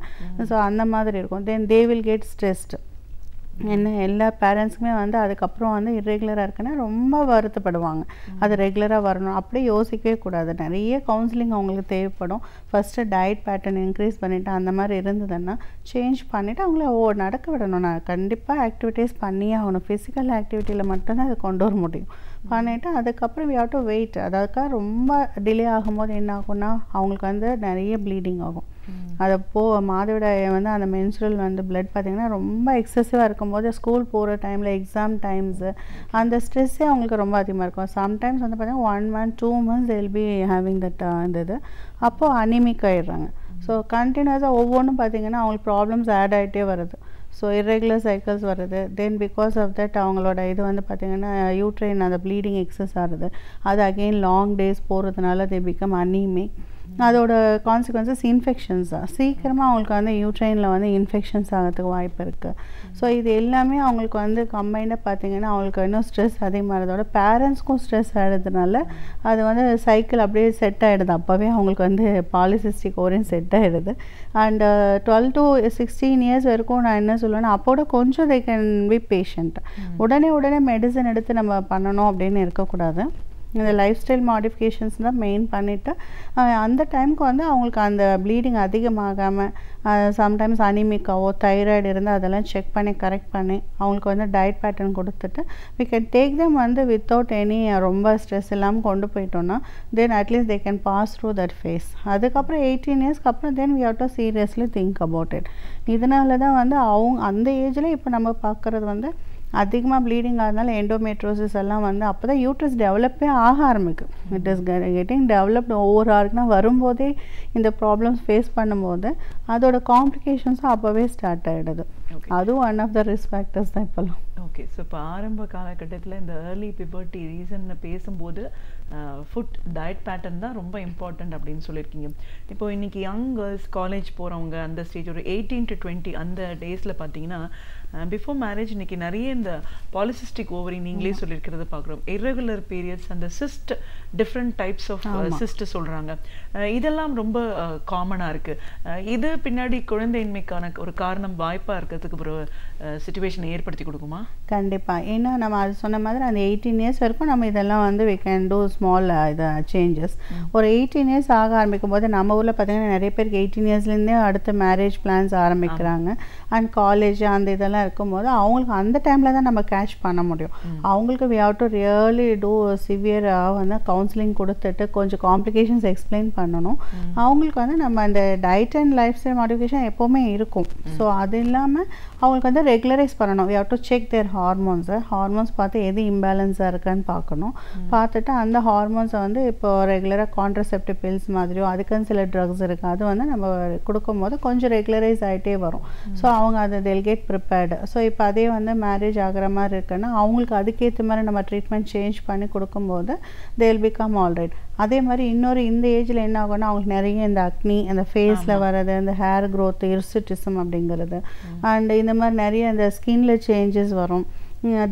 ஸோ அந்த மாதிரி இருக்கும். தென் தே வில் கெட் ஸ்ட்ரெஸ்டு. என்ன எல்லா பேரண்ட்ஸுக்குமே வந்து அதுக்கப்புறம் வந்து இர்ரெகுலராக இருக்குன்னா ரொம்ப வருத்தப்படுவாங்க. அது ரெகுலராக வரணும் அப்படி யோசிக்கவே கூடாது. நிறைய கவுன்சிலிங் அவங்களுக்கு தேவைப்படும். ஃபஸ்ட்டு டயட் பேட்டர்ன் இன்க்ரீஸ் பண்ணிவிட்டு அந்த மாதிரி இருந்ததுன்னா சேஞ்ச் பண்ணிவிட்டு அவங்கள நடக்க விடணும். நான் கண்டிப்பாக ஆக்டிவிட்டீஸ் பண்ணியே ஆகணும். ஃபிசிக்கல் ஆக்டிவிட்டியில் மட்டும்தான் அதை கொண்டு வர முடியும். பண்ணிவிட்டு அதுக்கப்புறம் we have to wait. அதுக்காக ரொம்ப டிலே ஆகும்போது என்ன ஆகும்னா அவங்களுக்கு வந்து நிறைய ப்ளீடிங் ஆகும். அதை மாதவிடாய் வந்து அந்த மென்சுரல் வந்து பிளட் பார்த்திங்கன்னா ரொம்ப எக்ஸசிவாக இருக்கும்போது ஸ்கூல் போகிற டைமில் எக்ஸாம் டைம்ஸு அந்த ஸ்ட்ரெஸ்ஸே அவங்களுக்கு ரொம்ப அதிகமாக இருக்கும். சம்டைம்ஸ் வந்து பார்த்திங்கன்னா 1 month 2 months they will be having that இந்த இது அப்போது அனிமிக் ஆகிடுறாங்க. ஸோ கண்டினியூஸாக ஒவ்வொன்றும் பார்த்திங்கன்னா அவங்களுக்கு ப்ராப்ளம்ஸ் ஆட் ஆகிட்டே வருது. ஸோ இர்ரெகுலர் சைக்கிள்ஸ் வருது. தென் பிகாஸ் ஆஃப் தட் அவங்களோட இது வந்து பார்த்திங்கன்னா யூட்ரைன் அந்த ப்ளீடிங் எக்ஸஸ் ஆகுது. அது அகெயின் லாங் டேஸ் போகிறதுனால தே பிகம் அனீமிக். அதோட கான்சிக்வன்சஸ் இன்ஃபெக்ஷன்ஸ் தான். சீக்கிரமாக அவங்களுக்கு வந்து யூட்ரைனில் வந்து இன்ஃபெக்ஷன்ஸ் ஆகிறதுக்கு வாய்ப்பு இருக்குது. ஸோ இது எல்லாமே அவங்களுக்கு வந்து கம்பைண்டாக பார்த்திங்கன்னா அவங்களுக்கு இன்னும் ஸ்ட்ரெஸ் அதிகமாகிறதோட பேரண்ட்ஸ்க்கும் ஸ்ட்ரெஸ் ஆகிடுறதுனால அது வந்து சைக்கிள் அப்படியே செட் ஆகிடுது. அப்போவே அவங்களுக்கு வந்து பாலிசிஸ்டிக் ஓவரியும் செட் ஆகிடுது. அண்ட் 12 to 16 இயர்ஸ் வரைக்கும் நான் என்ன சொல்லுவேன்னா அப்போட கொஞ்சம் they can be patient. உடனே மெடிசன் எடுத்து நம்ம பண்ணணும் அப்படின்னு இருக்கக்கூடாது. இந்த லைஃப் ஸ்டைல் மாடிஃபிகேஷன்ஸ் தான் மெயின் பண்ணிவிட்டு அந்த டைமுக்கு வந்து அவங்களுக்கு அந்த ப்ளீடிங் அதிகமாகாமல் சம்டைம்ஸ் அனிமிக்காவோ தைராய்டு இருந்தால் அதெல்லாம் செக் பண்ணி கரெக்ட் பண்ணி அவங்களுக்கு வந்து டயட் பேட்டர்ன் கொடுத்துட்டு we can take them வந்து வித்தவுட் எனி ரொம்ப ஸ்ட்ரெஸ் இல்லாமல் கொண்டு போயிட்டோன்னா then at least they can pass through that phase. அதுக்கப்புறம் 18 இயர்ஸ்க்கு அப்புறம் then we have to seriously think about it. இதனால தான் வந்து அவங்க அந்த ஏஜில் இப்போ நம்ம பார்க்குறது வந்து அதிகமாக ப்ளீடிங் ஆகிறதுனால எண்டோமெட்ரோசிஸ் எல்லாம் வந்து அப்போ தான் யூட்ரஸ் டெவலப்பே ஆக ஆரம்பிக்கும். இட் இஸ் கெட்டிங் டெவலப்டு ஒவ்வொரு ஆர்க்குனா வரும்போதே இந்த ப்ராப்ளம்ஸ் ஃபேஸ் பண்ணும்போது அதோட காம்ப்ளிகேஷன்ஸும் அப்போவே ஸ்டார்ட் ஆகிடுது. அதுவும் one of the risk factors தான் இப்போல்லாம். ஓகே, ஸோ இப்போ ஆரம்ப காலகட்டத்தில் இந்த ஏர்லி பிபர்ட்டி ரீசன்னு பேசும்போது ஃபுட் டயட் பேட்டர்ன் தான் ரொம்ப இம்பார்ட்டண்ட் அப்படின்னு சொல்லியிருக்கீங்க. இப்போ இன்றைக்கி யங் கேர்ள்ஸ் காலேஜ் போகிறவங்க அந்த ஸ்டேஜ் ஒரு 18 to 20 அந்த டேஸில் பார்த்தீங்கன்னா பிஃபோர் மேரேஜ் இன்றைக்கி நிறைய இந்த பாலிசிஸ்டிக் ஓவரி நீங்களே சொல்லியிருக்கிறத பார்க்குறோம். இர்ரெகுலர் பீரியட்ஸ், அந்த cyst different types of cyst சொல்கிறாங்க. இதெல்லாம் ரொம்ப காமனாக இருக்குது. இது பின்னாடி குழந்தையின்மைக்கான ஒரு காரணம் வாய்ப்பாக இருக்கிறதுக்கு ஒரு சிச்சுவேஷன் ஏற்படுத்தி கொடுக்குமா? கண்டிப்பாக. ஏன்னா நம்ம அது சொன்ன மாதிரி அந்த 18 இயர்ஸ் வரைக்கும் நம்ம இதெல்லாம் வந்து we can do small இது சேஞ்சஸ். ஒரு 18 இயர்ஸ் ஆக ஆரம்பிக்கும் போது நம்ம ஊரில் பார்த்திங்கன்னா நிறைய பேருக்கு 18 இயர்ஸ்லேருந்தே அடுத்த மேரேஜ் பிளான்ஸ் ஆரம்பிக்கிறாங்க. அண்ட் காலேஜ் அந்த இதெல்லாம் இருக்கும்போது அவங்களுக்கு அந்த டைமில் தான் நம்ம கேட்ச் பண்ண முடியும். அவங்களுக்கு we have to really do சிவியராக வந்து கவுன்சிலிங் கொடுத்துட்டு கொஞ்சம் காம்ப்ளிகேஷன்ஸ் எக்ஸ்பிளைன் பண்ணணும். அவங்களுக்கு வந்து நம்ம அந்த diet and life style modification எப்போவுமே இருக்கும். ஸோ அது இல்லாமல் அவங்களுக்கு வந்து ரெகுலரைஸ் பண்ணணும். we have to check their hormones. Hormones பார்த்து எது இம்பேலன்ஸாக இருக்கான்னு பார்க்கணும். பார்த்துட்டு அந்த ஹார்மோன்ஸை வந்து இப்போ ரெகுலராக கான்ட்ரசெப்டிவ் பில்ஸ் மாதிரியோ அதுக்குன்னு சில ட்ரக்ஸ் இருக்குது. அது வந்து நம்ம கொடுக்கும்போது கொஞ்சம் ரெகுலரைஸ் ஆகிட்டே வரும். ஸோ அவங்க அதை they'll get prepared. ஸோ இப்போ அதே வந்து மேரேஜ் ஆகிற மாதிரி இருக்குன்னா அவங்களுக்கு அதுக்கேற்ற மாதிரி நம்ம ட்ரீட்மெண்ட் சேஞ்ச் பண்ணி கொடுக்கும்போது they'll become all right. அதே மாதிரி இன்னொரு இந்த ஏஜில் என்ன ஆகும்னா அவங்களுக்கு நிறைய இந்த அக்னி அந்த ஃபேஸில் வர்றது, இந்த ஹேர் க்ரோத், இர்சிட்டிசம் அப்படிங்கிறது, அண்ட் இந்த மாதிரி நிறைய இந்த ஸ்கின்ல சேஞ்சஸ் வரும்.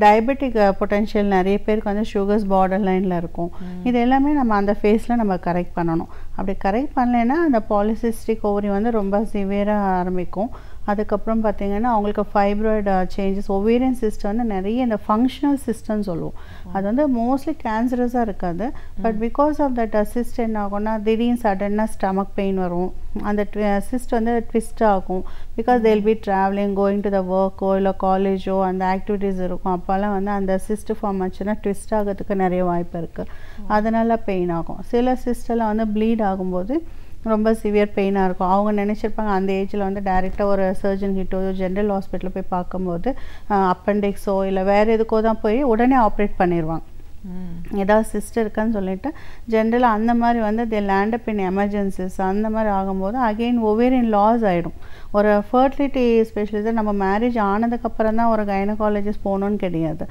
டயபெட்டிக் பொட்டென்ஷியல் நிறைய பேருக்கு வந்து சுகர்ஸ் பார்டர் லைனில் இருக்கும். இது எல்லாமே நம்ம அந்த ஃபேஸில் நம்ம கரெக்ட் பண்ணணும். அப்படி கரெக்ட் பண்ணலைன்னா அந்த பாலிசிஸ்டிக் ஓவரி வந்து ரொம்ப சிவியராக ஆரம்பிக்கும். அதுக்கப்புறம் பார்த்திங்கன்னா அவங்களுக்கு ஃபைப்ராய்டு சேஞ்சஸ், ஒவேரியன் சிஸ்டம் வந்து நிறைய இந்த ஃபங்க்ஷனல் சிஸ்டம்னு சொல்லுவோம். அது வந்து மோஸ்ட்லி கேன்சரஸாக இருக்காது. But because of that cyst என்ன ஆகும்னா திடீர்னு சடனாக ஸ்டமக் பெயின் வரும். அந்த சிஸ்ட் வந்து ட்விஸ்ட் ஆகும். Because they'll be travelling, going to the ஒர்க்கோ இல்லை காலேஜோ அந்த ஆக்டிவிட்டீஸ் இருக்கும். அப்போல்லாம் வந்து அந்த சிஸ்ட் ஃபார்ம் ஆச்சுன்னா ட்விஸ்ட் ஆகிறதுக்கு நிறைய வாய்ப்பு இருக்குது. அதனால் பெயின் ஆகும். சில சிஸ்டெல்லாம் வந்து ப்ளீட் ஆகும்போது ரொம்ப சிவியர் பெயினாக இருக்கும். அவங்க நினச்சிருப்பாங்க அந்த ஏஜில் வந்து டைரெக்டாக ஒரு சர்ஜன் கிட்டோ ஜென்ரல் ஹாஸ்பிட்டலில் போய் பார்க்கும்போது அப்பெண்டிக்ஸோ இல்லை வேறு எதுக்கோ தான் போய் உடனே ஆப்ரேட் பண்ணிடுவாங்க. ஏதாவது சிஸ்டர் இருக்கான்னு சொல்லிட்டு ஜென்ரலாக அந்த மாதிரி வந்து தே லேண்ட் அப் இன் எமர்ஜென்சிஸ். அந்த மாதிரி ஆகும்போது அகெயின் ஒவேரியன் லாஸ் ஆகிடும். ஒரு ஃபர்டிலிட்டி ஸ்பெஷலிஸ்ட் நம்ம மேரேஜ் ஆனதுக்கப்புறம் தான் ஒரு கைனகாலஜிஸ்ட் போகணுன்னு கிடையாது.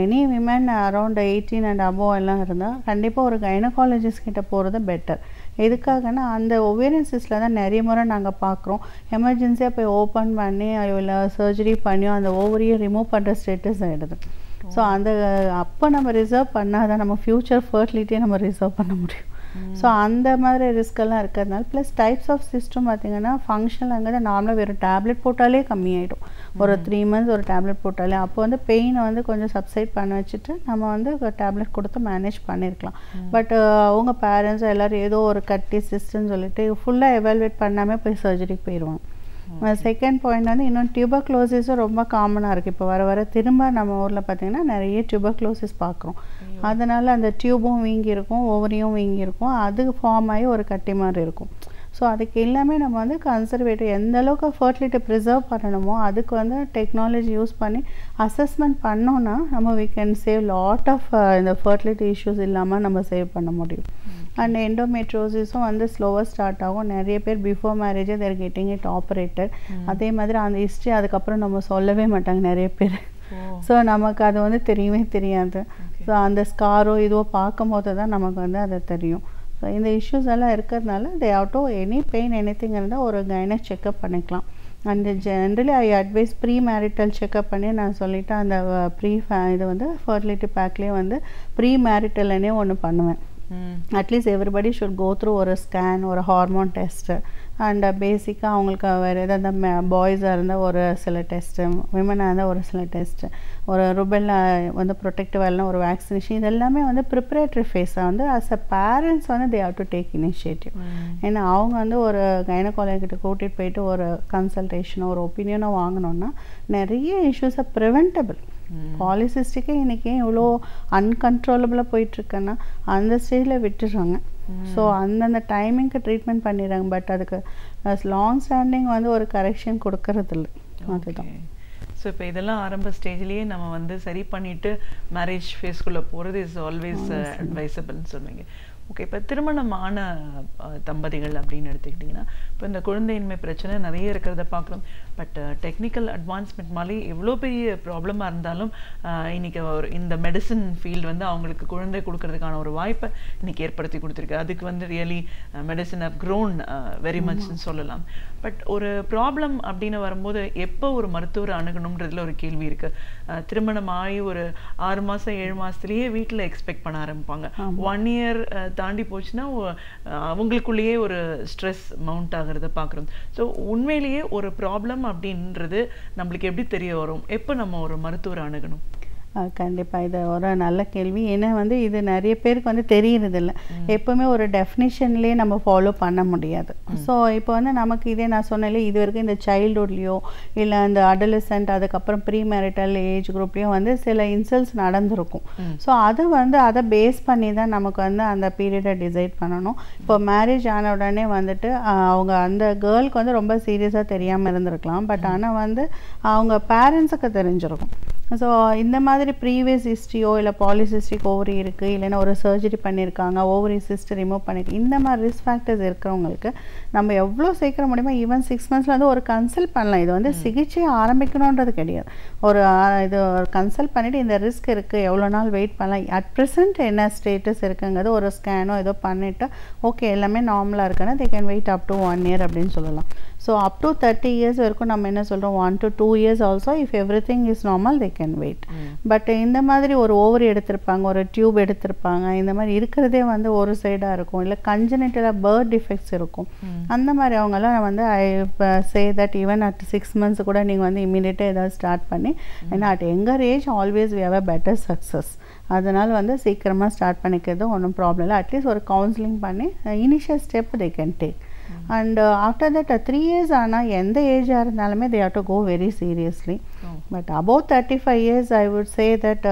Any women around 18 and above எல்லாம் இருந்தால் கண்டிப்பாக ஒரு கைனகாலஜிஸ்ட் கிட்ட போகிறது பெட்டர். எதுக்காகனா அந்த ஒவேரியன் சிஸ்டில் தான் நிறைய முறை நாங்கள் பார்க்குறோம். எமர்ஜென்சியாக போய் ஓப்பன் பண்ணி இல்லை சர்ஜரி பண்ணியோ அந்த ஓவரியை ரிமூவ் பண்ணுற ஸ்டேட்டஸ் ஆகிடுது. ஸோ அந்த அப்போ நம்ம ரிசர்வ் பண்ணால் தான் நம்ம ஃப்யூச்சர் ஃபர்டிலிட்டியை நம்ம ரிசர்வ் பண்ண முடியும். ஸோ அந்த மாதிரி ரிஸ்கெல்லாம் இருக்கிறதுனால ப்ளஸ் டைப்ஸ் ஆஃப் சிஸ்டம் பார்த்திங்கன்னா ஃபங்க்ஷனல் அங்கே நார்மலாக வெறும் டேப்லெட் போட்டாலே கம்மியாயிடும். ஒரு 3 months ஒரு டேப்லெட் போட்டாலே அப்போ வந்து பெயினை வந்து கொஞ்சம் சப்சைட் பண்ண வச்சுட்டு நம்ம வந்து டேப்லெட் கொடுத்து மேனேஜ் பண்ணியிருக்கலாம். பட் அவங்க பேரண்ட்ஸ் எல்லோரும் ஏதோ ஒரு கட்டி சிஸ்டம்னு சொல்லிட்டு ஃபுல்லாக எவால்வேட் பண்ணாமல் போய் சர்ஜரிக்கு போயிடுவாங்க. செகண்ட் பாயிண்ட் வந்து இன்னும் டியூபர்க்ளோசிஸும் ரொம்ப காமனாக இருக்குது. இப்போ வர திரும்ப நம்ம ஊரில் பார்த்திங்கன்னா நிறைய டியூபர்க்ளோசிஸ் பார்க்குறோம். அதனால் அந்த டியூபும் வீங்கியிருக்கும், ஓவரியும் வீங்கியிருக்கும், அது ஃபார்ம் ஆகி ஒரு கட்டி மாதிரி இருக்கும். ஸோ அதுக்கு எல்லாமே நம்ம வந்து கன்சர்வேட்டிவ் எந்த அளவுக்கு ஃபர்டிலிட்டி ப்ரிசர்வ் பண்ணணுமோ அதுக்கு வந்து டெக்னாலஜி யூஸ் பண்ணி அசஸ்மெண்ட் பண்ணோன்னா நம்ம we can save lot of இந்த ஃபர்டிலிட்டி இஷ்யூஸ் இல்லாமல் நம்ம சேவ் பண்ண முடியும். அண்ட் எண்டோமெட்ரோசிஸும் வந்து ஸ்லோவாக ஸ்டார்ட் ஆகும். நிறைய பேர் பிஃபோர் மேரேஜே தேர் கெட்டிங் இட் ஆப்ரேட்டட். அதே மாதிரி அந்த ஹிஸ்ட்ரி அதுக்கப்புறம் நம்ம சொல்லவே மாட்டாங்க நிறைய பேர். ஸோ நமக்கு அது வந்து தெரியவே தெரியாது. ஸோ அந்த ஸ்காரோ இதுவோ பார்க்கும் போது தான் நமக்கு வந்து அது தெரியும். ஸோ இந்த இஷ்யூஸ் எல்லாம் இருக்கிறதுனால they have to any pain anything இருந்தால் ஒரு கைனக் செக்அப் பண்ணிக்கலாம். And generally I advise premarital checkup பண்ணி நான் சொல்லிவிட்டு அந்த இது வந்து ஃபர்டிலிட்டி பேக்லேயே வந்து ப்ரீ மேரிட்டல்னே ஒன்று பண்ணுவேன். At least everybody should go through ஒரு ஸ்கேன், ஒரு ஹார்மோன் டெஸ்ட்டு, அண்ட் பேசிக்காக அவங்களுக்கு வேறு எதாவது பாய்ஸாக இருந்தால் ஒரு சில டெஸ்ட்டு, விமனாக இருந்தால் ஒரு சில டெஸ்ட்டு, ஒரு ருபெல்லா வந்து ப்ரொடெக்டிவ் இல்லைனா ஒரு வேக்சினேஷன், இது எல்லாமே வந்து ப்ரிப்பரேட்டரி ஃபேஸை வந்து as a parents they have have take டேக் இனிஷியேட்டிவ். ஏன்னா அவங்க வந்து ஒரு கைனகாலஜிக்கிட்ட கூட்டிகிட்டு போயிட்டு ஒரு கன்சல்டேஷனோ ஒரு ஒப்பீனியனோ வாங்கினோன்னா நிறைய இஷ்யூஸை ப்ரிவென்டபிள். பாலிசிஸ்டிக்கே இன்றைக்கி இவ்வளோ அன்கண்ட்ரோலபிளாக போயிட்டுருக்கேன்னா அந்த ஸ்டேஜில் விட்டுடுறாங்க. ஸோ அந்தந்த டைமிங்க்கு ட்ரீட்மெண்ட் பண்ணிடுறாங்க. பட் அதுக்கு லாங் ஸ்டாண்டிங் வந்து ஒரு கரெக்ஷன் கொடுக்கறதில்ல. அதுதான். ஸோ இப்போ இதெல்லாம் ஆரம்ப ஸ்டேஜ்லேயே நம்ம வந்து சரி பண்ணிவிட்டு மேரேஜ் ஃபேஸ்க்குள்ளே போகிறது இஸ் ஆல்வேஸ் அட்வைசபிள்னு சொன்னீங்க. ஓகே, இப்போ திருமணமான தம்பதிகள் அப்படின்னு எடுத்துக்கிட்டிங்கன்னா இப்போ இந்த குழந்தையின்மை பிரச்சனை நிறைய இருக்கிறத பார்க்குறோம். பட் டெக்னிக்கல் அட்வான்ஸ்மெண்ட் மாதிரி எவ்வளோ பெரிய ப்ராப்ளமாக இருந்தாலும் இன்றைக்கி ஒரு இந்த மெடிசன் ஃபீல்டு வந்து அவங்களுக்கு குழந்தை கொடுக்கறதுக்கான ஒரு வாய்ப்பை இன்றைக்கி ஏற்படுத்தி கொடுத்துருக்கு. அதுக்கு வந்து really medicine have grown very மச்னு சொல்லலாம். பட் ஒரு ப்ராப்ளம் அப்படின்னு வரும்போது எப்போ ஒரு மருத்துவரை அணுகணுன்றதுல ஒரு கேள்வி இருக்குது. திருமணம் ஆகி ஒரு 6 மாதம் 7 மாதத்துலேயே வீட்டில் எக்ஸ்பெக்ட் பண்ண ஆரம்பிப்பாங்க. 1 இயர் தாண்டி போச்சுன்னா அவங்களுக்குள்ளேயே ஒரு ஸ்ட்ரெஸ் மவுண்ட் ஆகிறத பார்க்குறோம். ஸோ உண்மையிலேயே ஒரு ப்ராப்ளம் அப்படின்றது நம்மளுக்கு எப்படி தெரிய வரும்? எப்போ நம்ம ஒரு மருத்துவரை அணுகணும்? கண்டிப்பாக இது ஒரு நல்ல கேள்வி. ஏன்னா வந்து இது நிறைய பேருக்கு வந்து தெரியறதில்ல. எப்போவுமே ஒரு டெஃபினிஷன்லேயே நம்ம ஃபாலோ பண்ண முடியாது. ஸோ இப்போ வந்து நமக்கு இதே நான் சொன்னாலே இது வரைக்கும் இந்த சைல்டுஹுட்லேயோ இல்லை அந்த அடலசென்ட் அதுக்கப்புறம் ப்ரீ மேரிட்டல் ஏஜ் குரூப்லேயும் வந்து சில இன்சல்ட்ஸ் நடந்திருக்கும். ஸோ அது வந்து அதை பேஸ் பண்ணி தான் நமக்கு வந்து அந்த பீரியடை டிசைட் பண்ணணும். இப்போ மேரேஜ் ஆன உடனே வந்துட்டு அவங்க அந்த கேர்ளுக்கு வந்து ரொம்ப சீரியஸாக தெரியாமல் இருந்திருக்கலாம். பட் ஆனால் வந்து அவங்க பேரண்ட்ஸுக்கு தெரிஞ்சிருக்கும். ஸோ இந்த மாதிரி ப்ரீவியஸ் ஹிஸ்ட்ரியோ இல்லை பாலிசிஸ்டிக் ஓவரி இருக்குது, இல்லைன்னா ஒரு சர்ஜரி பண்ணியிருக்காங்க, ஓவரி சிஸ்ட் ரிமூவ் பண்ணியிருக்கு, இந்த மாதிரி ரிஸ்க் ஃபேக்டர்ஸ் இருக்கிறவங்களுக்கு நம்ம எவ்வளோ சீக்கிரம் முடியுமோ ஈவன் 6 months வந்து ஒரு கன்சல்ட் பண்ணலாம். இது வந்து சிகிச்சையை ஆரம்பிக்கணுன்றது கிடையாது. இது ஒரு கன்சல்ட் பண்ணிவிட்டு இந்த ரிஸ்க் இருக்குது, எவ்வளோ நாள் வெயிட் பண்ணலாம், அட் ப்ரெசென்ட் என்ன ஸ்டேட்டஸ் இருக்குங்கிறது ஒரு ஸ்கேனோ ஏதோ பண்ணிவிட்டு ஓகே எல்லாமே நார்மலாக இருக்குன்னா they can wait up to 1 year அப்படின்னு சொல்லலாம். ஸோ அப் டு 30 years வரைக்கும் நம்ம என்ன சொல்கிறோம், 1 to 2 years also if everything is normal they can wait. But இந்த மாதிரி ஒரு ஓவரி எடுத்திருப்பாங்க, ஒரு டியூப் எடுத்திருப்பாங்க, இந்த மாதிரி இருக்கிறதே வந்து ஒரு சைடாக இருக்கும், இல்லை கன்ஜெனிட்டலாக பர்த் டிஃபெக்ட்ஸ் இருக்கும். அந்த மாதிரி அவங்கெல்லாம் வந்து I say that even at 6 months கூட நீங்கள் வந்து இமீடியட்டாக ஏதாவது ஸ்டார்ட் பண்ணி, ஏன்னா at younger age always we have a better success. அதனால் வந்து சீக்கிரமாக ஸ்டார்ட் பண்ணிக்கிறது ஒன்றும் ப்ராப்ளம் இல்லை. அட்லீஸ்ட் ஒரு கவுன்சிலிங் பண்ணி initial step they can take. And after that 3 years ஆனால் எந்த ஏஜாக இருந்தாலுமே they have to go very seriously. But above 35 years I would say that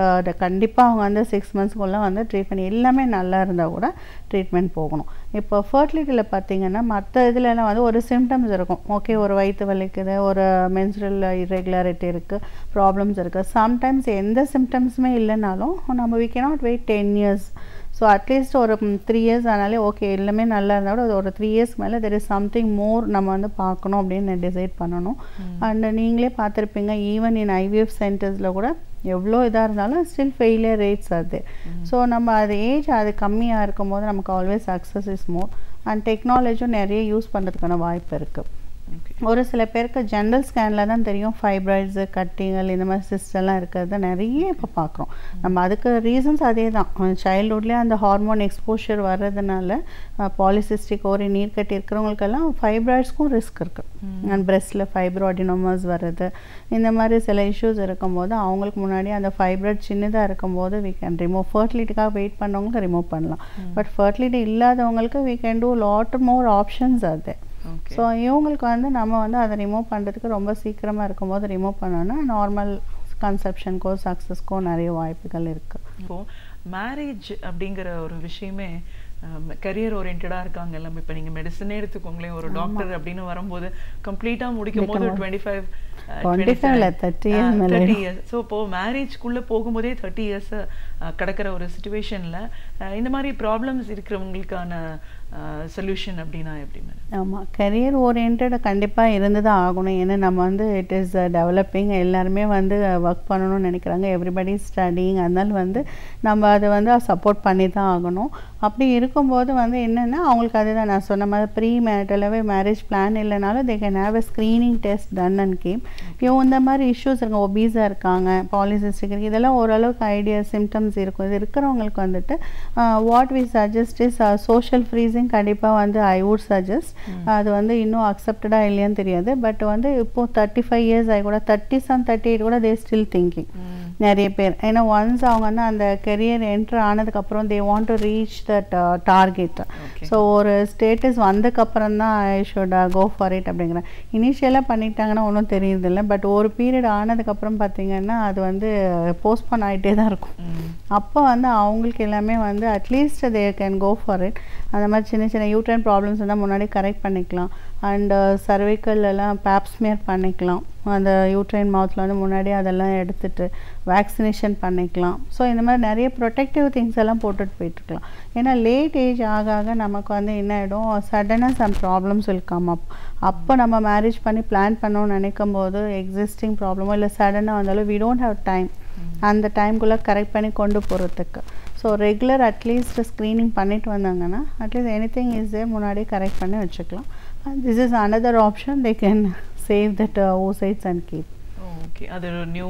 கண்டிப்பாக அவங்க வந்து 6 monthsக்குள்ளே வந்து ட்ரீட்மெண்ட் எல்லாமே நல்லா இருந்தால் கூட ட்ரீட்மெண்ட் போகணும். இப்போ ஃபர்டிலிட்டியில் பார்த்தீங்கன்னா மற்ற இதுலலாம் வந்து ஒரு சிம்டம்ஸ் இருக்கும். ஓகே, ஒரு வயிற்று வலிக்குது, ஒரு மென்ஸ்ட்ரல் இரெகுலாரிட்டி இருக்குது, ப்ராப்ளம்ஸ் இருக்குது. சம்டைம்ஸ் எந்த சிம்டம்ஸுமே இல்லைனாலும் நம்ம we cannot wait 10 years. So at least ஒரு 3 years ஆனாலே ஓகே எல்லாமே நல்லா இருந்தால் கூட ஒரு 3 years மேலே தெர் இஸ் சம்திங் மோர் நம்ம வந்து பார்க்கணும் அப்படின்னு டிசைட் பண்ணணும். அண்ட் நீங்களே பார்த்துருப்பீங்க ஈவன் இன் ஐவிஎஃப் சென்டர்ஸில் கூட எவ்வளோ இதாக இருந்தாலும் ஸ்டில் ஃபெயிலியர் ரேட்ஸ் அது. ஸோ நம்ம அது ஏஜ் அது கம்மியாக இருக்கும் போது நமக்கு always success is more. And டெக்னாலஜியும் நிறைய யூஸ் பண்ணுறதுக்கான வாய்ப்பு இருக்குது. ஒரு சில பேருக்கு ஜென்ரல் ஸ்கேனில் தான் தெரியும் ஃபைப்ராய்ட்ஸு, கட்டிகள், இந்த மாதிரி சிஸ்டெல்லாம் இருக்கிறது நிறைய இப்போ பார்க்குறோம். நம்ம அதுக்கு ரீசன்ஸ் அதே தான். சைல்டுஹுட்லேயே அந்த ஹார்மோன் எக்ஸ்போஷர் வர்றதுனால பாலிசிஸ்டிக் ஓரி நீர் கட்டி இருக்கிறவங்களுக்கெல்லாம் ஃபைப்ராய்ட்ஸ்க்கும் ரிஸ்க் இருக்குது. அண்ட் பிரெஸ்ட்டில் ஃபைப்ரோடினோமாஸ் வர்றது, இந்த மாதிரி சில இஷ்யூஸ் இருக்கும்போது அவங்களுக்கு முன்னாடி அந்த ஃபைப்ராய்ட் சின்னதாக இருக்கும்போது வி கேன் ரிமூவ். ஃபர்டிலிட்டிக்காக வெயிட் பண்ணவங்களுக்கு ரிமூவ் பண்ணலாம். பட் ஃபர்டிலிட்டி இல்லாதவங்களுக்கு we can do lot more options அது. ஸோ இவங்களுக்கு வந்து நம்ம வந்து அதை ரிமூவ் பண்ணுறதுக்கு ரொம்ப சீக்கிரமாக இருக்கும்போது ரிமூவ் பண்ணோன்னா நார்மல் கன்செப்ஷனுக்கோ சக்ஸஸ்க்கோ நிறைய வாய்ப்புகள் இருக்குது. இப்போது மேரேஜ் அப்படிங்கிற ஒரு விஷயமே கரியர் ஓரியன்டாக இருக்காங்க எல்லாமே. இப்போ நீங்கள் மெடிசனே எடுத்துக்கோங்களேன், ஒரு டாக்டர் அப்படின்னு வரும்போது கம்ப்ளீட்டாக முடிக்கும் போது 25 30 years. ஸோ இப்போது மேரேஜ்குள்ளே போகும்போதே 30 years கிடக்கிற ஒரு சுச்சுவேஷனில் இந்த மாதிரி ப்ராப்ளம்ஸ் இருக்கிறவங்களுக்கான சொல்யூஷன் அப்படின்னா எப்படி மேடம்? ஆமாம், கரியர் ஓரியன்ட் கண்டிப்பாக இருந்து தான் ஆகணும். ஏன்னா நம்ம வந்து இட் இஸ் டெவலப்பிங், எல்லாருமே வந்து ஒர்க் பண்ணணும்னு நினைக்கிறாங்க, எவ்ரிபடி ஸ்டடிங். அதனால வந்து நம்ம அதை வந்து சப்போர்ட் பண்ணி தான் ஆகணும். அப்படி இருக்கும்போது வந்து என்னென்னா அவங்களுக்கு அதுதான் நான் சொன்ன மாதிரி ப்ரீ மேரிட்டலாகவே மேரேஜ் பிளான் இல்லைனாலும் they can have a screening test done and keep. இவங்க இந்த மாதிரி இஷ்யூஸ் இருக்காங்க, ஒபீஸாக இருக்காங்க, பாலிசிஸ்டிக் இருக்குது, இதெல்லாம் ஓரளவுக்கு ஐடியா சிம்டம்ஸ் இருக்கும். இது இருக்கிறவங்களுக்கு வந்துட்டு what we suggest is social freezing. கண்டிப்பாக வந்து ஐ வுட் சஜஸ்ட். அது வந்து இன்னும் அக்செப்டடாக இல்லையான்னு தெரியாது. பட் வந்து இப்போது 35 இயர்ஸ் ஆகி கூட 38 கூட தே ஸ்டில் திங்கிங் நிறைய பேர். ஏன்னா ஒன்ஸ் அவங்க வந்து அந்த கெரியர் என்ட்ரு ஆனதுக்கப்புறம் they want to reach that target. So ஒரு ஸ்டேட்டஸ் வந்ததுக்கப்புறம் தான் I should go for it அப்படிங்கிறேன். இனிஷியலாக பண்ணிட்டாங்கன்னா ஒன்றும் தெரியுதில்லை. பட் ஒரு பீரியட் ஆனதுக்கப்புறம் பார்த்திங்கன்னா அது வந்து போஸ்ட்போன் ஆகிட்டே தான் இருக்கும். அப்போ வந்து அவங்களுக்கு எல்லாமே வந்து at least they can go for it. அந்த மாதிரி சின்ன சின்ன யூட்ரைன் ப்ராப்ளம்ஸ் இருந்தால் முன்னாடி கரெக்ட் பண்ணிக்கலாம். அண்டு சர்வைக்கல்லாம் பேப்ஸ்மியர் பண்ணிக்கலாம். அந்த யூட்ரைன் மவுத்தில் வந்து முன்னாடி அதெல்லாம் எடுத்துகிட்டு வேக்சினேஷன் பண்ணிக்கலாம். ஸோ இந்த மாதிரி நிறைய ப்ரொடெக்டிவ் திங்ஸ் எல்லாம் போட்டுட்டு போயிட்டுருக்கலாம். ஏன்னா லேட் ஏஜ் ஆக ஆக நமக்கு வந்து என்ன ஆகிடும், சடனாக some problems will come up. அப்போ நம்ம மேரேஜ் பண்ணி பிளான் பண்ணோன்னு நினைக்கும் போது எக்ஸிஸ்டிங் ப்ராப்ளமோ இல்லை சடனாக வந்தாலும் வி டோன்ட் ஹவ் டைம் அந்த டைம்குள்ளே கரெக்ட் பண்ணி கொண்டு போகிறதுக்கு. ஸோ ரெகுலர் அட்லீஸ்ட் ஸ்க்ரீனிங் பண்ணிட்டு வந்தாங்கன்னா அட்லீஸ்ட் எனி திங் இஸ் முன்னாடி கரெக்ட் பண்ணி வச்சுக்கலாம். This is another option, they can save that oocytes and keep. Okay, அது ஒரு நியூ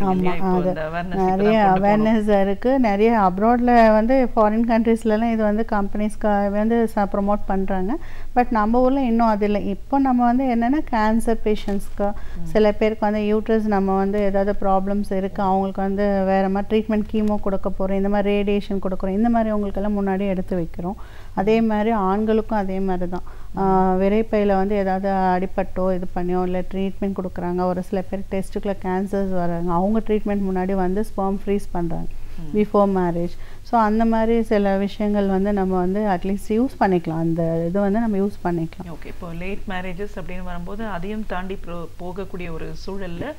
ஆமாம், அது நிறைய அவேர்னஸ் இருக்குது. நிறைய அப்ராடில் வந்து ஃபாரின் கண்ட்ரீஸ்லலாம் இது வந்து கம்பெனிஸ்க்கு வந்து ப்ரொமோட் பண்ணுறாங்க. பட் நம்ம ஊரில் இன்னும் அது இல்லை. இப்போ நம்ம வந்து என்னென்னா கேன்சர் பேஷண்ட்ஸ்க்கு, சில பேருக்கு வந்து யூட்ரஸ் நம்ம வந்து ஏதாவது ப்ராப்ளம்ஸ் இருக்குது, அவங்களுக்கு வந்து வேறு மாதிரி ட்ரீட்மெண்ட் கீமோ கொடுக்க போகிறோம், இந்த மாதிரி ரேடியேஷன் கொடுக்குறோம், இந்த மாதிரி அவங்களுக்கெல்லாம் முன்னாடி எடுத்து வைக்கிறோம். அதே மாதிரி ஆண்களுக்கும் அதே மாதிரி தான். விரைப்பையில் வந்து ஏதாவது அடிப்பட்டோ இது பண்ணியோ இல்லை ட்ரீட்மெண்ட் கொடுக்குறாங்க. ஒரு சில பேர் டெஸ்ட்டுக்குள்ள கேன்சர்ஸ் வராங்க, அவங்க ட்ரீட்மெண்ட் முன்னாடி வந்து ஸ்பெர்ம் ஃப்ரீஸ் பண்ணுறாங்க பிஃபோர் மேரேஜ். ஸோ அந்த மாதிரி சில விஷயங்கள் வந்து நம்ம வந்து அட்லீஸ்ட் யூஸ் பண்ணிக்கலாம். அந்த இது வந்து நம்ம யூஸ் பண்ணிக்கலாம். ஓகே, இப்போ லேட் மேரேஜஸ் அப்படின்னு வரும்போது அதையும் தாண்டி போகக்கூடிய ஒரு சூழலில்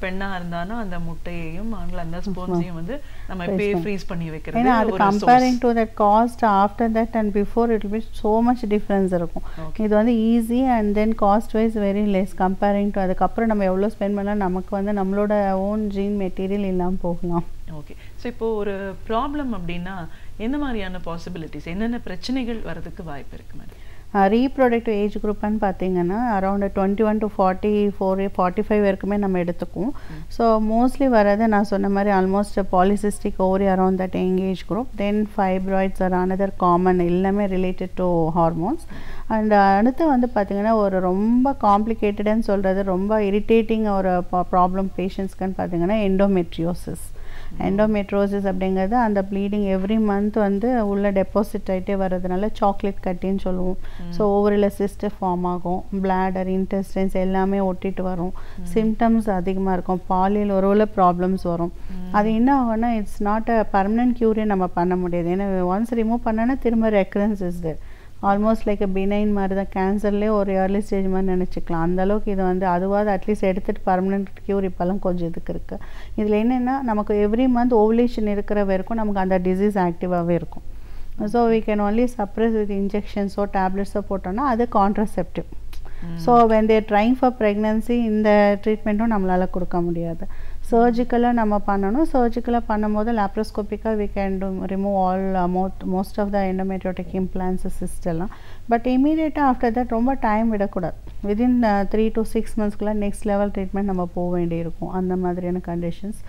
பெண்ணாக இருந்தாலும் அந்த முட்டையையும் ஆண்கள் அந்த ஸ்போன்ஸையும் வந்து நம்ம இப்போயே ஃப்ரீஸ் பண்ணி வைக்கிறது. ஏன்னா அது comparing to that cost after that and before it will be so much difference இருக்கும். இது வந்து easy and then cost wise very less comparing to அதுக்கப்புறம் நம்ம எவ்வளோ ஸ்பெண்ட் பண்ணலாம், நமக்கு வந்து நம்மளோட ஓன் ஜீன் மெட்டீரியல் இல்லாமல் போகலாம். ஓகே, ஸோ இப்போது ஒரு ப்ராப்ளம் அப்படின்னா என்ன மாதிரியான பாசிபிலிட்டிஸ், என்னென்ன பிரச்சனைகள் வரதுக்கு வாய்ப்பு இருக்குது மேடம்? ரீப்ரொடக்டிவ் ஏஜ் குரூப்னு பார்த்தீங்கன்னா அரௌண்ட் 21 to 44 45 வரைக்குமே நம்ம எடுத்துக்குவோம். ஸோ மோஸ்ட்லி வர்றது நான் சொன்ன மாதிரி almost polycystic ovary around that young age group. Then fibroids are another common, எல்லாமே ரிலேட்டட் டு ஹார்மோன்ஸ். அண்ட் அடுத்து வந்து பார்த்திங்கன்னா ஒரு ரொம்ப காம்ப்ளிகேட்டடுன்னு சொல்கிறது, ரொம்ப இரிட்டேட்டிங் ஒரு ப்ராப்ளம் பேஷண்ட்ஸ்க்குன்னு பார்த்திங்கன்னா எண்டோமெட்ரியோசிஸ். எண்டோமெட்ரோசிஸ் அப்படிங்கிறது அந்த ப்ளீடிங் எவ்ரி மந்த் வந்து உள்ள டெபாசிட் ஆகிட்டே வர்றதுனால சாக்லேட் கட்டின்னு சொல்லுவோம். ஸோ ஓவரில் சிஸ்ட் ஃபார்ம் ஆகும், பிளாடர் இன்டெஸ்டைன்ஸ் எல்லாமே ஒட்டிட்டு வரும், சிம்டம்ஸ் அதிகமாக இருக்கும், பாலியல் உறவுல ப்ராப்ளம்ஸ் வரும். அது என்ன ஆகும்னா it's not a permanent cure நம்ம பண்ண முடியாது. ஏன்னா ஒன்ஸ் ரிமூவ் பண்ணோன்னா திரும்ப recurrence is there. Almost like benign மாதிரி தான், கேன்சர்லேயே ஒரு ஏர்லி ஸ்டேஜ் மாதிரி நினச்சிக்கலாம். அந்தளவுக்கு இது வந்து அதுவாது அட்லீஸ்ட் எடுத்துகிட்டு பர்மனெண்ட் க்யூர் இப்போல்லாம் கொஞ்சம் இதுக்கு இருக்குது. இதில் என்னென்னா நமக்கு எவ்ரி மந்த் ஓவலேஷன் இருக்கிற வரைக்கும் நமக்கு அந்த டிசீஸ் ஆக்டிவாகவே இருக்கும். So we can only suppress with இன்ஜெக்ஷன்ஸோ டேப்லெட்ஸோ போட்டோன்னா அது contraceptive. So when they're trying for pregnancy இந்த ட்ரீட்மெண்ட்டும் நம்மளால் கொடுக்க முடியாது. சர்ஜிக்கலாக நம்ம பண்ணணும். சர்ஜிக்கலாக பண்ணும்போது லேப்ரோஸ்கோப்பிக்காக we can remove all most of the endometriotic implants cyst எல்லாம். பட் இமீடியட்டாக ஆஃப்டர் தட் ரொம்ப டைம் விடக்கூடாது. வித்தின் 3 to 6 monthsக்குள்ள நெக்ஸ்ட் லெவல் ட்ரீட்மெண்ட் நம்ம போக வேண்டியிருக்கும். அந்த மாதிரியான கண்டிஷன்ஸ்.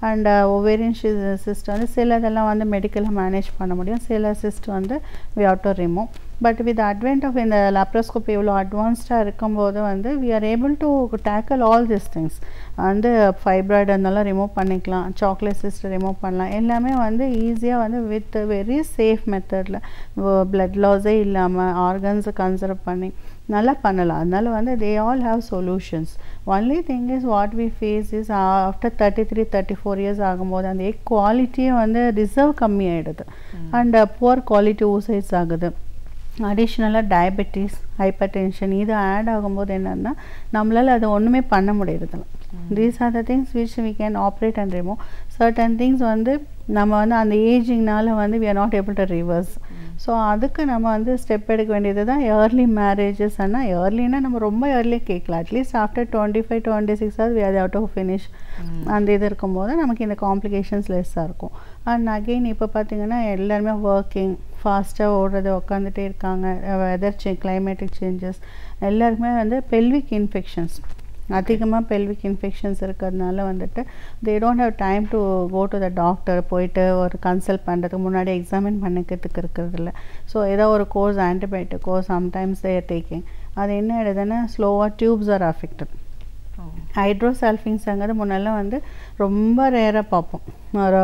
அண்ட் ஒவேரியன் சிஸ்ட் வந்து சிலதெல்லாம் வந்து மெடிக்கலாக மேனேஜ் பண்ண முடியும், சில சிஸ்ட் வந்து we have to remove. But with advent of இந்த லேப்ரோஸ்கோப்பி இவ்வளோ அட்வான்ஸ்டாக இருக்கும்போது வந்து we are able to tackle all this things. வந்து ஃபைப்ராய்டு இருந்தாலும் ரிமூவ் பண்ணிக்கலாம், சாக்லேட் சிஸ்ட் ரிமூவ் பண்ணலாம், எல்லாமே வந்து ஈஸியாக வந்து வித் வெரி சேஃப் மெத்தடில் பிளட் லாஸே இல்லாமல் ஆர்கன்ஸை கன்சர்வ் பண்ணி நல்லா பண்ணலாம். அதனால வந்து they all have solutions. Only thing is what we face is after 33-34 years ஆகும்போது அந்த எக் குவாலிட்டியும் வந்து ரிசர்வ் கம்மி ஆகிடுது அண்ட் புவர் குவாலிட்டி oocytes ஆகுது. அடிஷ்னலாக டயபெட்டிஸ், ஹைப்பர் டென்ஷன் இது ஆட் ஆகும்போது என்னென்னா நம்மளால் அதை ஒன்றுமே பண்ண முடியறதில்ல. These are the things which we can operate and remove. Certain things வந்து நம்ம வந்து அந்த ஏஜிங்னால வந்து we are not able to reverse. So அதுக்கு நம்ம வந்து ஸ்டெப் எடுக்க வேண்டியது தான் ஏர்லி மேரேஜஸ். ஆனால் ஏர்லின்னா நம்ம ரொம்ப ஏர்லியாக கேட்கலாம். At least after 25-26 we are out of finish அந்த இது இருக்கும்போது நமக்கு இந்த காம்ப்ளிகேஷன்ஸ் லெஸ்ஸாக இருக்கும். அண்ட் அகெயின் இப்போ பார்த்திங்கன்னா எல்லாருமே ஒர்க்கிங், ஃபாஸ்ட்டாக ஓடுறது, உட்காந்துட்டே இருக்காங்க, வெதர் கிளைமேட்டிக் சேஞ்சஸ், எல்லாருக்குமே வந்து பெல்விக் இன்ஃபெக்ஷன்ஸ் அதிகமாக பெல்விக் இன்ஃபெக்ஷன்ஸ் இருக்கிறதுனால வந்துட்டு they don't have time to go to the doctor, போயிட்டு ஒரு கன்சல்ட் பண்ணுறதுக்கு முன்னாடி எக்ஸாமின் பண்ணிக்கிறதுக்கு இருக்கிறதில்ல. ஸோ ஏதோ ஒரு கோர்ஸ் ஆன்டிபயோட்டிக்கோ சம்டைம்ஸ் தே ஆர் டேக்கிங். அது என்ன ஆகிடுதுன்னா ஸ்லோவாக டியூப்ஸ் ஆர் அஃபெக்டட். ஹைட்ரோசல்ஃபின்ஸுங்கிறது முன்னெல்லாம் வந்து ரொம்ப ரேராக பார்ப்போம். ஒரு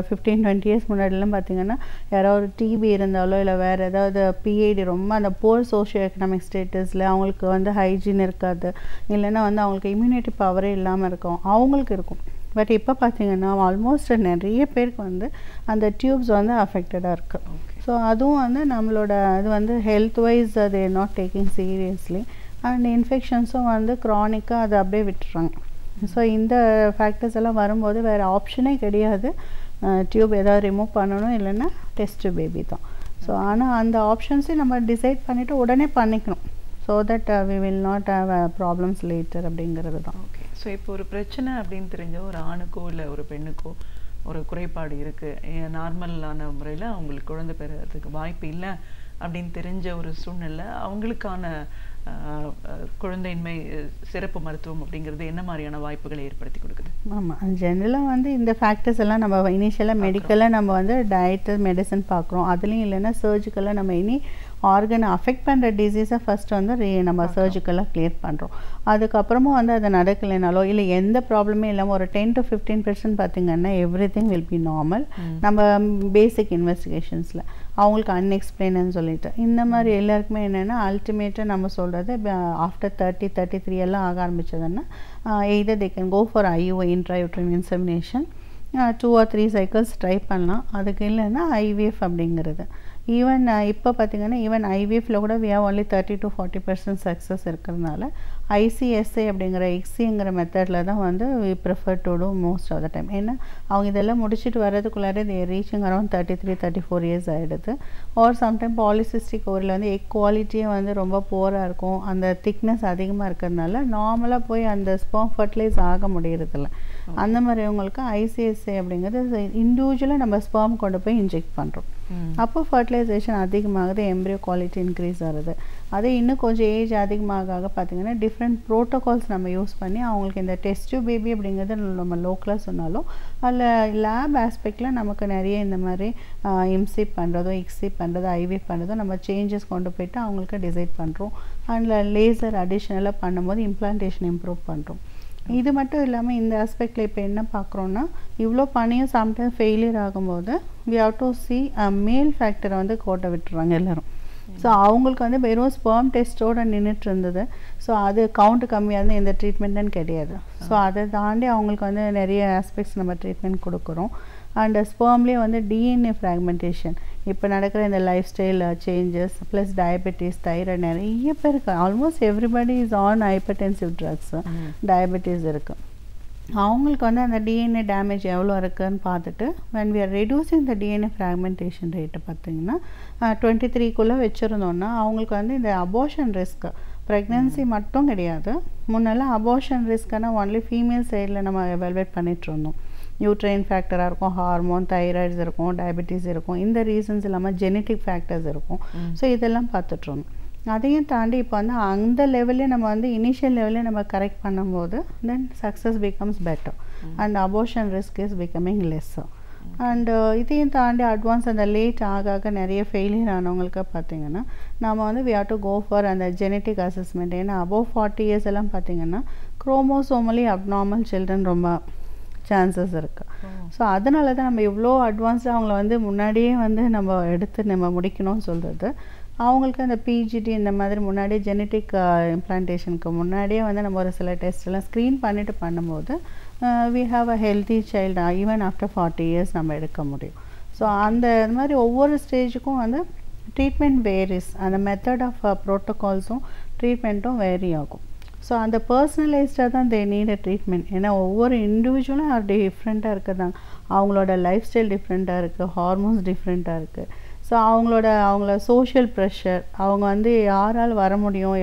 15-20 இயர்ஸ் முன்னாடிலாம் பார்த்திங்கன்னா யாராவது ஒரு டிபி இருந்தாலோ இல்லை வேறு ஏதாவது பிஐடி ரொம்ப அந்த போர் சோஷியோ எக்கனாமிக் ஸ்டேட்டஸில் அவங்களுக்கு வந்து ஹைஜீன் இருக்காது, இல்லைன்னா வந்து அவங்களுக்கு இம்யூனிட்டி பவரே இல்லாமல் இருக்கும், அவங்களுக்கு இருக்கும். பட் இப்போ பார்த்திங்கன்னா ஆல்மோஸ்ட் நிறைய பேருக்கு வந்து அந்த டியூப்ஸ் வந்து அஃபெக்டடாக இருக்குது. ஸோ அதுவும் வந்து நம்மளோட அது வந்து ஹெல்த் வைஸ் அது நாட் டேக்கிங் சீரியஸ்லி. அண்ட் இன்ஃபெக்ஷன்ஸும் வந்து க்ரானிக்காக அதை அப்படியே விட்டுறாங்க. ஸோ இந்த ஃபேக்டர்ஸ் எல்லாம் வரும்போது வேறு ஆப்ஷனே கிடையாது. டியூப் ஏதாவது ரிமூவ் பண்ணணும், இல்லைன்னா டெஸ்ட் பேபி தான். ஸோ ஆனால் அந்த ஆப்ஷன்ஸையும் நம்ம டிசைட் பண்ணிவிட்டு உடனே பண்ணிக்கணும். So that we will not have problems later அப்படிங்கிறது தான். ஓகே. ஸோ இப்போ ஒரு பிரச்சனை அப்படின்னு தெரிஞ்ச ஒரு ஆணுக்கோ இல்லை ஒரு பெண்ணுக்கோ ஒரு குறைபாடு இருக்குது, நார்மலான முறையில் அவங்களுக்கு குழந்தை பெறதுக்கு வாய்ப்பு இல்லை அப்படின்னு தெரிஞ்ச ஒரு சூழ்நிலை, அவங்களுக்கான குழந்தையின்மை சிறப்பு மருத்துவம் அப்படிங்கிறது என்ன மாதிரியான வாய்ப்புகளை ஏற்படுத்தி கொடுக்குது? ஆமாம், ஜென்ரலாக வந்து இந்த ஃபேக்டர்ஸ் எல்லாம் நம்ம இனிஷியலாக மெடிக்கலாக நம்ம வந்து டயட்டு மெடிசன் பார்க்குறோம். அதுலேயும் இல்லைன்னா சர்ஜிக்கலாக நம்ம இனி ஆர்கனை அஃபெக்ட் பண்ணுற டிசீஸை ஃபஸ்ட் வந்து நம்ம சர்ஜிக்கலாக கிளியர் பண்ணுறோம். அதுக்கப்புறமும் வந்து அது நடக்கலைனாலோ இல்லை எந்த ப்ராப்ளமே இல்லாமல் ஒரு 10-15% பார்த்திங்கன்னா every thing will be normal. நம்ம பேசிக் இன்வெஸ்டிகேஷன்ஸில் அவங்களுக்கு அன்எக்ஸ்பிளைன்னு சொல்லிட்டு இந்த மாதிரி எல்லாருக்குமே என்னென்னா அல்டிமேட்டாக நம்ம சொல்கிறது ஆஃப்டர் 30-33 எல்லாம் ஆக ஆரம்பித்ததுன்னா either they can go for IUI, intrauterine insemination, 2 or 3 cycles try பண்ணலாம். அதுக்கு இல்லைன்னா IVF அப்படிங்கிறது. ஈவன் இப்போ பார்த்திங்கன்னா ஈவன் ஐவிஎஃப்பில் கூட we have only 30-40% சக்ஸஸ் இருக்கிறதுனால ICSI அப்படிங்கிற ICSIங்கிற மெத்தடில் தான் வந்து we prefer to do most of the time. ஏன்னா அவங்க இதெல்லாம் முடிச்சுட்டு வர்றதுக்குள்ளாரே they are reaching around 33-34 years ஆகிடுது. ஆர் சம்டைம் பாலிசிஸ்டிக் ஓவரில் வந்து எக் குவாலிட்டியே வந்து ரொம்ப போராக இருக்கும், அந்த திக்னஸ் அதிகமாக இருக்கிறதுனால நார்மலாக போய் அந்த ஸ்பெர்ம் ஃபர்டிலைஸ் ஆக முடியறதில்ல. அந்த மாதிரி அவங்களுக்கு ICSI அப்படிங்கிறது இண்டிவிஜுவலாக நம்ம ஸ்பெர்ம் கொண்டு போய் இன்ஜெக்ட் பண்ணுறோம். அப்போ ஃபர்டிலைசேஷன் அதிகமாகுது, எம்ப்ரியோ குவாலிட்டி இன்க்ரீஸ் ஆகுது. அதே இன்னும் கொஞ்சம் ஏஜ் அதிகமாக பார்த்திங்கன்னா டிஃப்ரெண்ட் ப்ரோட்டோகால்ஸ் நம்ம யூஸ் பண்ணி அவங்களுக்கு இந்த டெஸ்ட் பேபி அப்படிங்கிறது நம்ம லோக்கலாக சொன்னாலும் அதில் லேப் ஆஸ்பெக்டில் நமக்கு நிறைய இந்த மாதிரி இம்சிப் பண்ணுறதோ இக்ஸிப் பண்ணுறதோ IVF பண்ணுறதோ நம்ம சேஞ்சஸ் கொண்டு போய்ட்டு அவங்களுக்கு டிசைட் பண்ணுறோம். அதில் லேசர் அடிஷ்னலாக பண்ணும்போது இம்ப்ளான்டேஷன் இம்ப்ரூவ் பண்ணுறோம். இது மட்டும் இல்லாமல் இந்த ஆஸ்பெக்டில் இப்போ என்ன பார்க்குறோன்னா இவ்வளோ பணியும் சம்டைம்ஸ் ஃபெயிலியர் ஆகும்போது we have to see மேல் ஃபேக்டரை வந்து கோட்டை விட்டுறாங்க எல்லோரும். ஸோ அவங்களுக்கு வந்து வெறும் ஸ்பெர்ம் டெஸ்ட்டோடு நின்றுட்டு இருந்தது. ஸோ அது கவுண்ட் கம்மியாக இருந்தால் எந்த ட்ரீட்மெண்ட்டுன்னு கிடையாது. ஸோ அதை தாண்டி அவங்களுக்கு வந்து நிறைய ஆஸ்பெக்ட்ஸ் நம்ம ட்ரீட்மெண்ட் கொடுக்குறோம். அண்ட் ஸ்பெர்ம்லேயே வந்து DNA ஃப்ராக்மெண்டேஷன் இப்போ நடக்கிற இந்த lifestyle changes plus diabetes, thyroid நிறைய பேருக்கு almost everybody is on hypertensive drugs, diabetes இருக்குது. அவங்களுக்கு வந்து அந்த DNA டேமேஜ் எவ்வளோ இருக்குதுன்னு பார்த்துட்டு when we are reducing the DNA fragmentation rate பார்த்திங்கன்னா 23க்குள்ளே வச்சுருந்தோன்னா அவங்களுக்கு வந்து இந்த அபார்ஷன் ரிஸ்க் ப்ரெக்னென்சி மட்டும் கிடையாது. முன்னெல்லாம் அபார்ஷன் ரிஸ்க்குன்னா ஒன்லி ஃபீமேல் சைடில் நம்ம எவால்வேட் பண்ணிகிட்டு இருந்தோம். நியூட்ரைன் ஃபேக்டராக இருக்கும், ஹார்மோன், தைராய்ட்ஸ் இருக்கும், டயபெட்டிஸ் இருக்கும், இந்த ரீசன்ஸ் இல்லாமல் ஜெனட்டிக் ஃபேக்டர்ஸ் இருக்கும். ஸோ இதெல்லாம் பார்த்துட்ருந்தோம். அதையும் தாண்டி இப்போ வந்து அந்த லெவல்லே நம்ம வந்து இனிஷியல் லெவல்லே நம்ம கரெக்ட் பண்ணும்போது then success becomes better and abortion risk is becoming lesser. And இதையும் தாண்டி அட்வான்ஸ் அந்த லேட் ஆக நிறைய ஃபெயிலியர் ஆனவங்களுக்கு பார்த்திங்கன்னா நம்ம வந்து we have to go for அந்த ஜெனட்டிக் அசஸ்மெண்ட். ஏன்னா above 40 years எல்லாம் பார்த்திங்கன்னா குரோமோசோமலி அப்நார்மல் சில்ட்ரன் ரொம்ப சான்சஸ் இருக்குது. ஸோ அதனால தான் நம்ம இவ்வளோ அட்வான்ஸ்டாக அவங்கள வந்து முன்னாடியே வந்து நம்ம எடுத்து நம்ம முடிக்கணும்னு சொல்கிறது. அவங்களுக்கு அந்த PGT இந்த மாதிரி முன்னாடியே ஜெனட்டிக் இம்ப்ளான்டேஷனுக்கு முன்னாடியே வந்து நம்ம ஒரு சில டெஸ்ட்டெல்லாம் ஸ்க்ரீன் பண்ணிவிட்டு பண்ணும்போது we have a healthy child even after 40 years நம்ம எடுக்க முடியும். ஸோ அந்த மாதிரி ஒவ்வொரு ஸ்டேஜுக்கும் வந்து ட்ரீட்மெண்ட் வேரிஸ், அந்த மெத்தட் ஆஃப் ப்ரோட்டோகால்ஸும் ட்ரீட்மெண்ட்டும் வேரி ஆகும். ஸோ அந்த பர்சனலைஸ்டாக தான் தே நீட் அ ட்ரீட்மெண்ட். ஏன்னா ஒவ்வொரு இண்டிவிஜுவலும் டிஃப்ரெண்ட்டாக இருக்குதாங்க. அவங்களோட லைஃப் ஸ்டைல் டிஃப்ரெண்ட்டாக இருக்குது, ஹார்மோன்ஸ் டிஃப்ரெண்ட்டாக இருக்குது. ஸோ அவங்கள சோஷியல் ப்ரெஷர், அவங்க வந்து யாரால் வர முடியும்,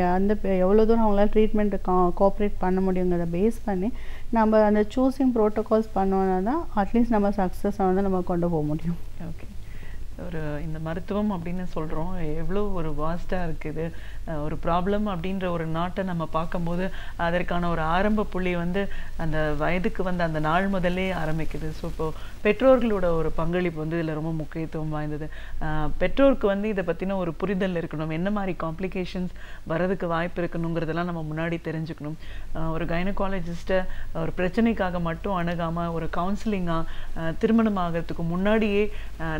எவ்வளோ தூரம் அவங்களால ட்ரீட்மெண்ட் கோஆப்ரேட் பண்ண முடியுங்கிறத பேஸ் பண்ணி நம்ம அந்த சூஸிங் ப்ரோட்டோகால்ஸ் பண்ணோன்னா தான் அட்லீஸ்ட் நம்ம சக்ஸஸை வந்து நம்ம கொண்டு போக முடியும். ஓகே, இந்த மருத்துவம் அப்படின்னு சொல்கிறோம், எவ்வளோ ஒரு வாஸ்ட்டாக இருக்குது. ஒரு ப்ராப்ளம் அப்படின்ற ஒரு நாட்டை நம்ம பார்க்கும்போது அதற்கான ஒரு ஆரம்ப புள்ளி வந்து அந்த வயதுக்கு வந்து அந்த நாள் முதல்லே ஆரம்பிக்குது. ஸோ இப்போது பெற்றோர்களோட ஒரு பங்களிப்பு வந்து இதில் ரொம்ப முக்கியத்துவம் வாய்ந்தது. பெற்றோருக்கு வந்து இதை பற்றின ஒரு புரிதல் இருக்கணும், என்ன மாதிரி காம்ப்ளிகேஷன்ஸ் வரதுக்கு வாய்ப்பு இருக்கணுங்கிறதெல்லாம் நம்ம முன்னாடி தெரிஞ்சுக்கணும். ஒரு கைனகாலஜிஸ்ட்டை ஒரு பிரச்சனைக்காக மட்டும் அணுகாமல் ஒரு கவுன்சிலிங்காக திருமணம் ஆகிறதுக்கு முன்னாடியே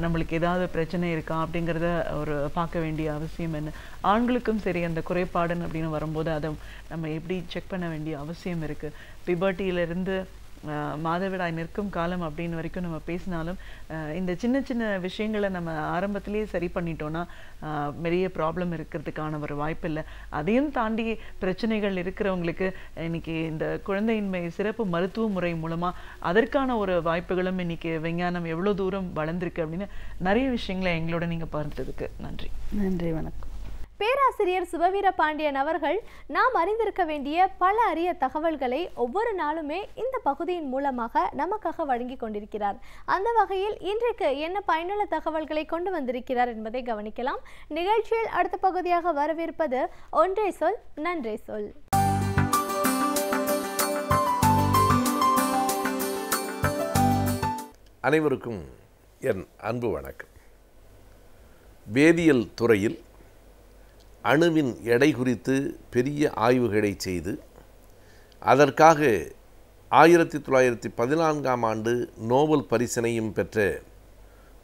நம்மளுக்கு ஏதாவது பிரச்சனை இருக்கா அப்படிங்கிறத ஒரு பார்க்க வேண்டிய அவசியம் என்ன. ஆண்களுக்கும் சரி அந்த குறைபாடுன்னு அப்படின்னு வரும்போது அதை நம்ம எப்படி செக் பண்ண வேண்டிய அவசியம் இருக்குது. பிபர்ட்டியிலிருந்து மாதவிடாய் நிற்கும் காலம் அப்படின்னு வரைக்கும் நம்ம பேசினாலும் இந்த சின்ன சின்ன விஷயங்களை நம்ம ஆரம்பத்திலேயே சரி பண்ணிட்டோன்னா பெரிய ப்ராப்ளம் இருக்கிறதுக்கான ஒரு வாய்ப்பு இல்லை. அதையும் தாண்டி பிரச்சனைகள் இருக்கிறவங்களுக்கு இன்னைக்கு இந்த குழந்தையின்மை சிறப்பு மருத்துவ முறை மூலமாக அதற்கான ஒரு வாய்ப்புகளும் இன்னைக்கு விஞ்ஞானம் எவ்வளோ தூரம் வளர்ந்துருக்கு அப்படின்னு நிறைய விஷயங்களை எங்களோட நீங்கள் பார்த்ததுக்கு நன்றி. நன்றி, வணக்கம். பேராசிரியர் சுபவீர பாண்டியன் அவர்கள் நாம் அறிந்திருக்க வேண்டிய பல அரிய தகவல்களை ஒவ்வொரு நாளுமே இந்த பகுதியின் மூலமாக நமக்காக வழங்கி கொண்டிருக்கிறார். அந்த வகையில் இன்றைக்கு என்ன பயனுள்ள தகவல்களை கொண்டு வந்திருக்கிறார் என்பதை கவனிக்கலாம். நிகழ்ச்சியில் அடுத்த பகுதியாக வரவிருப்பது ஒன்றே சொல் நன்றே சொல். அனைவருக்கும் என் அன்பு வணக்கம். வேதியியல் துறையில் அணுவின் எடை குறித்து பெரிய ஆய்வுகளை செய்து அதற்காக 1914ஆம் ஆண்டு நோபல் பரிசினையும் பெற்ற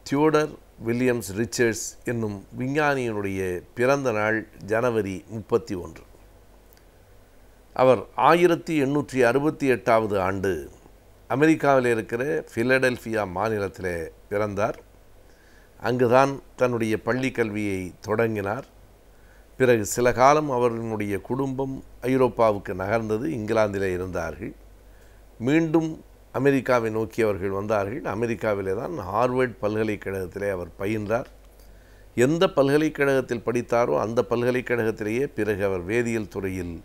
தியோடர் வில்லியம்ஸ் ரிச்சர்ட்ஸ் என்னும் விஞ்ஞானியினுடைய பிறந்த நாள் ஜனவரி 31. அவர் 1868ஆவது ஆண்டு அமெரிக்காவில் இருக்கிற ஃபிலடெல்ஃபியா மாநிலத்தில் பிறந்தார். அங்குதான் தன்னுடைய பள்ளி கல்வியை தொடங்கினார். பிறகு சில காலம் அவர்களுடைய குடும்பம் ஐரோப்பாவுக்கு நகர்ந்தது. இங்கிலாந்திலே இருந்தார்கள். மீண்டும் அமெரிக்காவை நோக்கி அவர்கள் வந்தார்கள். அமெரிக்காவிலே தான் ஹார்வர்ட் பல்கலைக்கழகத்திலே அவர் பயின்றார். எந்த பல்கலைக்கழகத்தில் படித்தாரோ அந்த பல்கலைக்கழகத்திலேயே பிறகு அவர் வேதியியல் துறையில்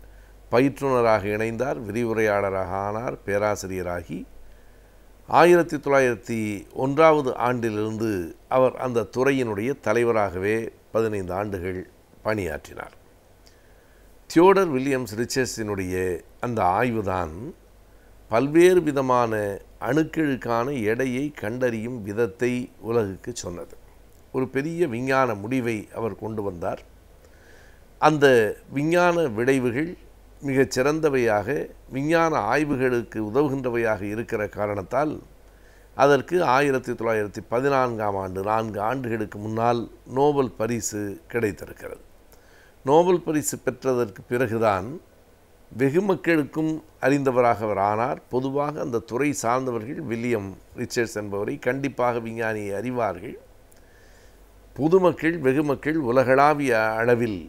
பயிற்றுனராக இணைந்தார், விரிவுரையாளராக ஆனார், பேராசிரியராகி 1901ஆவது ஆண்டிலிருந்து அவர் அந்த துறையினுடைய தலைவராகவே 15 ஆண்டுகள் பணியாற்றினார். தியோடர் வில்லியம்ஸ் ரிச்சர்ட்ஸினுடைய அந்த ஆய்வுதான் பல்வேறு விதமான அணுக்களுக்கான எடையை கண்டறியும் விதத்தை உலகுக்கு சொன்னது. ஒரு பெரிய விஞ்ஞான முடிவை அவர் கொண்டு வந்தார். அந்த விஞ்ஞான விளைவுகள் மிகச் சிறந்தவையாக, விஞ்ஞான ஆய்வுகளுக்கு உதவுகின்றவையாக இருக்கிற காரணத்தால் அதற்கு 1914ஆம் ஆண்டு 4 ஆண்டுகளுக்கு முன்னால் நோபல் பரிசு கிடைத்திருக்கிறது. நோபல் பரிசு பெற்றதற்கு பிறகுதான் வெகு மக்களுக்கும் அறிந்தவராக அவர் ஆனார். பொதுவாக அந்த துறை சார்ந்தவர்கள் வில்லியம் ரிச்சர்ட்ஸ் என்பவரை கண்டிப்பாக விஞ்ஞானியை அறிவார்கள். பொதுமக்கள், வெகு மக்கள் உலகளாவிய அளவில்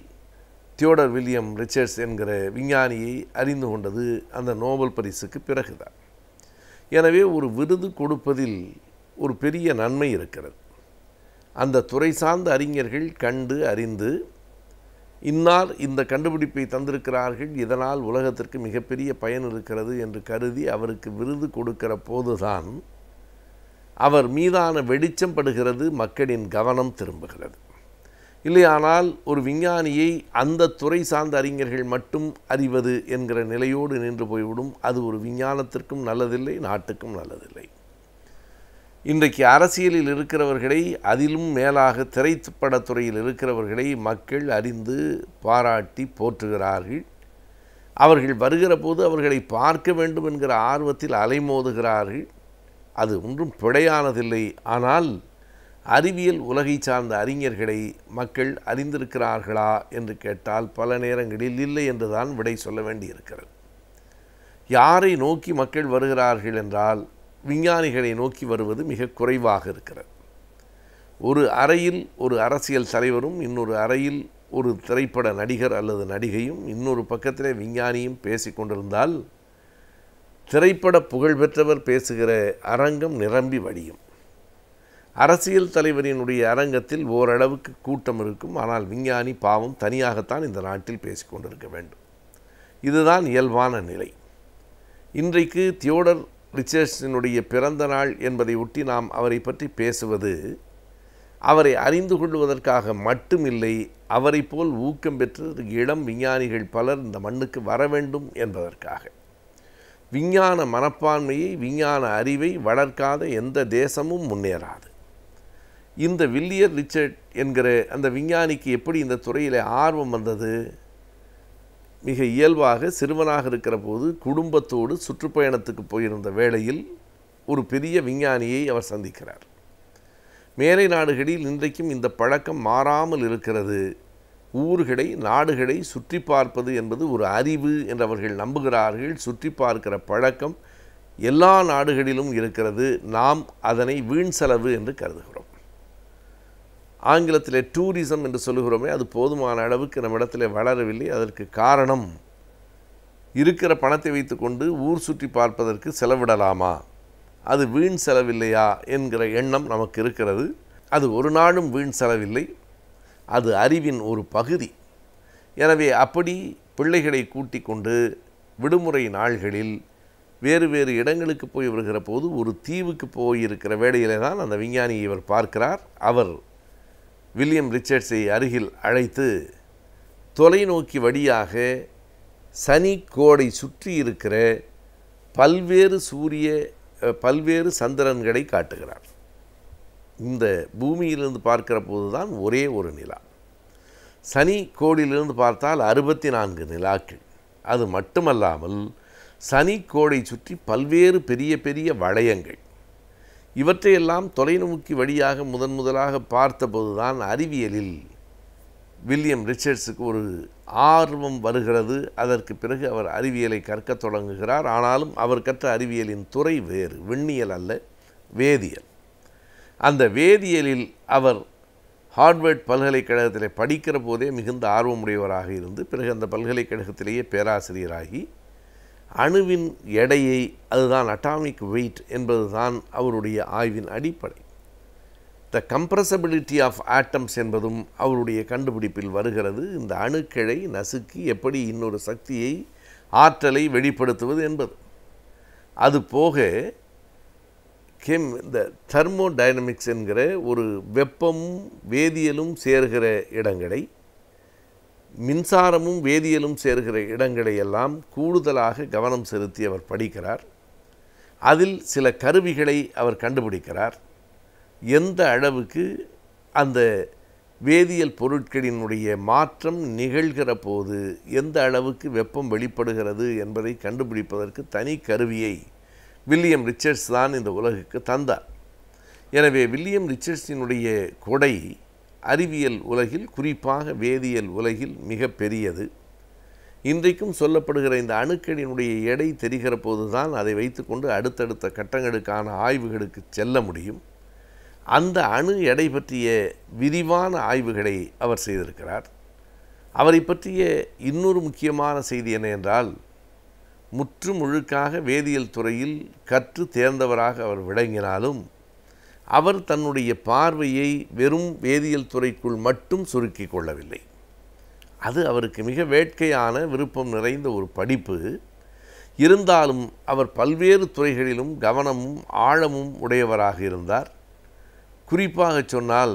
தியோடர் வில்லியம் ரிச்சர்ட்ஸ் என்கிற விஞ்ஞானியை அறிந்து கொண்டது அந்த நோபல் பரிசுக்கு பிறகுதான். எனவே ஒரு விருது கொடுப்பதில் ஒரு பெரிய நன்மை இருக்கிறது. அந்த துறை சார்ந்த அறிஞர்கள் கண்டு அறிந்து இன்னார் இந்த கண்டுபிடிப்பை தந்திருக்கிறார்கள், இதனால் உலகத்திற்கு மிகப்பெரிய பயன் இருக்கிறது என்று கருதி அவருக்கு விருது கொடுக்கிற போதுதான் அவர் மீதான வெளிச்சம் படுகிறது, மக்களின் கவனம் திரும்புகிறது. இல்லையானால் ஒரு விஞ்ஞானியை அந்த துறை சார்ந்த அறிஞர்கள் மட்டும் அறிவது என்கிற நிலையோடு நின்று போய்விடும். அது ஒரு விஞ்ஞானத்திற்கும் நல்லதில்லை, நாட்டுக்கும் நல்லதில்லை. இன்றைக்கு அரசியலில் இருக்கிறவர்களை, அதிலும் மேலாக திரைப்படத்துறையில் இருக்கிறவர்களை மக்கள் அறிந்து பாராட்டி போற்றுகிறார்கள். அவர்கள் வருகிற போது அவர்களை பார்க்க வேண்டும் என்கிற ஆர்வத்தில் அலைமோதுகிறார்கள். அது ஒன்றும் பிழையானதில்லை. ஆனால் அறிவியல் உலகை சார்ந்த அறிஞர்களை மக்கள் அறிந்திருக்கிறார்களா என்று கேட்டால் பல நேரங்களில் இல்லை என்றுதான் விடை சொல்ல வேண்டியிருக்கிறது. யாரை நோக்கி மக்கள் வருகிறார்கள் என்றால் விஞ்ஞானிகளை நோக்கி வருவது மிக குறைவாக இருக்கிறது. ஒரு அறையில் ஒரு அரசியல் தலைவரும், இன்னொரு அறையில் ஒரு திரைப்பட நடிகர் அல்லது நடிகையும், இன்னொரு பக்கத்திலே விஞ்ஞானியும் பேசிக்கொண்டிருந்தால் திரைப்பட புகழ்பெற்றவர் பேசுகிற அரங்கம் நிரம்பி வடியும். அரசியல் தலைவரினுடைய அரங்கத்தில் ஓரளவுக்கு கூட்டம் இருக்கும். ஆனால் விஞ்ஞானி பாவம் தனியாகத்தான் இந்த நாட்டில் பேசிக்கொண்டிருக்க வேண்டும். இதுதான் இயல்பான நிலை. இன்றைக்கு தியோடர் ரிச்சர்ட்ஸினுடைய பிறந்த நாள் என்பதை ஒட்டி நாம் அவரை பற்றி பேசுவது அவரை அறிந்து கொள்வதற்காக மட்டுமில்லை, அவரை போல் ஊக்கம் பெற்று இளம் விஞ்ஞானிகள் பலர் இந்த மண்ணுக்கு வர வேண்டும் என்பதற்காக. விஞ்ஞான மனப்பான்மையை, விஞ்ஞான அறிவை வளர்க்காத எந்த தேசமும் முன்னேறாது. இந்த வில்லியம் ரிச்சர்ட் என்கிற அந்த விஞ்ஞானிக்கு எப்படி இந்த துறையில் ஆர்வம் வந்தது? மிக இயல்பாக சிறுவனாக இருக்கிற போது குடும்பத்தோடு சுற்றுப்பயணத்துக்கு போயிருந்த வேளையில் ஒரு பெரிய விஞ்ஞானியை அவர் சந்திக்கிறார். மேலை நாடுகளில் இன்றைக்கும் இந்த பழக்கம் மாறாமல் இருக்கிறது. ஊர்களை, நாடுகளை சுற்றி பார்ப்பது என்பது ஒரு அறிவு என்று அவர்கள் நம்புகிறார்கள். சுற்றி பார்க்கிற பழக்கம் எல்லா நாடுகளிலும் இருக்கிறது. நாம் அதனை வீண் செலவு என்று கருதுகிறோம். ஆங்கிலத்தில் டூரிசம் என்று சொல்லுகிறோமே, அது போதுமான அளவுக்கு நம்மிடத்தில் வளரவில்லை. அதற்கு காரணம், இருக்கிற பணத்தை வைத்துக்கொண்டு ஊர் சுற்றி பார்ப்பதற்கு செலவிடலாமா, அது வீண் செலவில்லையா என்கிற எண்ணம் நமக்கு இருக்கிறது. அது ஒரு நாளும் வீண் செலவில்லை, அது அறிவின் ஒரு பகுதி. எனவே அப்படி பிள்ளைகளை கூட்டிக் கொண்டு விடுமுறை நாள்களில் வேறு வேறு இடங்களுக்கு போய் வருகிற போது ஒரு தீவுக்கு போயிருக்கிற வேளையிலே தான் அந்த விஞ்ஞானியை இவர் பார்க்கிறார். அவர் வில்லியம் ரிச்சர்ட்ஸை அருகில் அழைத்து தொலைநோக்கி வழியாக சனி கோடை சுற்றி இருக்கிற பல்வேறு சந்திரன்களை காட்டுகிறார். இந்த பூமியிலிருந்து பார்க்கிற போது தான் ஒரே ஒரு நிலா. சனி கோடியிலிருந்து பார்த்தால் 64 நிலாக்கள். அது மட்டுமல்லாமல் சனி கோடை சுற்றி பல்வேறு பெரிய பெரிய வளையங்கள். இவற்றையெல்லாம் தொலைநோக்கி வழியாக முதலாக பார்த்தபோது தான் அறிவியலில் வில்லியம் ரிச்சர்ட்ஸுக்கு ஒரு ஆர்வம் வருகிறது. அதற்கு பிறகு அவர் அறிவியலை கற்கத் தொடங்குகிறார். ஆனாலும் அவர் கற்ற அறிவியலின் துறை வேறு, விண்ணியல் அல்ல, வேதியியல். அந்த வேதியியலில் அவர் ஹார்வர்ட் பல்கலைக்கழகத்தில் படிக்கிற போதே மிகுந்த ஆர்வமுடையவராக இருந்து பிறகு அந்த பல்கலைக்கழகத்திலேயே பேராசிரியராகி அணுவின் எடையை, அதுதான் அட்டாமிக் வெயிட் என்பது தான் அவருடைய ஆய்வின் அடிப்படை. த கம்ப்ரசபிலிட்டி ஆஃப் ஆட்டம்ஸ் என்பதும் அவருடைய கண்டுபிடிப்பில் வருகிறது. இந்த அணுக்களை நசுக்கி எப்படி இன்னொரு சக்தியை, ஆற்றலை வெளிப்படுத்துவது என்பது. அதுபோக இந்த தெர்மோடைனமிக்ஸ் என்கிற ஒரு வெப்பமும் வேதியியலும் சேர்கிற இடங்களை, மின்சாரமும் வேதியியலும் சேர்கிற இடங்களை எல்லாம் கூடுதலாக கவனம் செலுத்தி அவர் படிக்கிறார். அதில் சில கருவிகளை அவர் கண்டுபிடிக்கிறார். எந்த அளவுக்கு அந்த வேதியியல் பொருட்களினுடைய மாற்றம் நிகழ்கிற போது எந்த அளவுக்கு வெப்பம் வெளிப்படுகிறது என்பதை கண்டுபிடிப்பதற்கு தனி கருவியை வில்லியம் ரிச்சர்ட்ஸ் தான் இந்த உலகுக்கு தந்தார். எனவே வில்லியம் ரிச்சர்ட்ஸினுடைய கொடை அறிவியல் உலகில், குறிப்பாக வேதியியல் உலகில் மிக பெரியது. இன்றைக்கும் சொல்லப்படுகிற இந்த அணுக்களினுடைய எடை தெரிகிற போது தான் அதை வைத்துக்கொண்டு அடுத்தடுத்த கட்டங்களுக்கான ஆய்வுகளுக்கு செல்ல முடியும். அந்த அணு எடை பற்றிய விரிவான ஆய்வுகளை அவர் செய்திருக்கிறார். அவரை பற்றிய இன்னொரு முக்கியமான செய்தி என்ன என்றால், முற்று முழுக்காக வேதியியல் துறையில் கற்று தேர்ந்தவராக அவர் விளங்கினாலும் அவர் தன்னுடைய பார்வையை வெறும் வேதியியல் துறைக்குள் மட்டும் சுருக்கி கொள்ளவில்லை. அது அவருக்கு மிக வேட்கையான, விருப்பம் நிறைந்த ஒரு படிப்பு. இருந்தாலும் அவர் பல்வேறு துறைகளிலும் கவனமும் ஆழமும் உடையவராக இருந்தார். குறிப்பாக சொன்னால்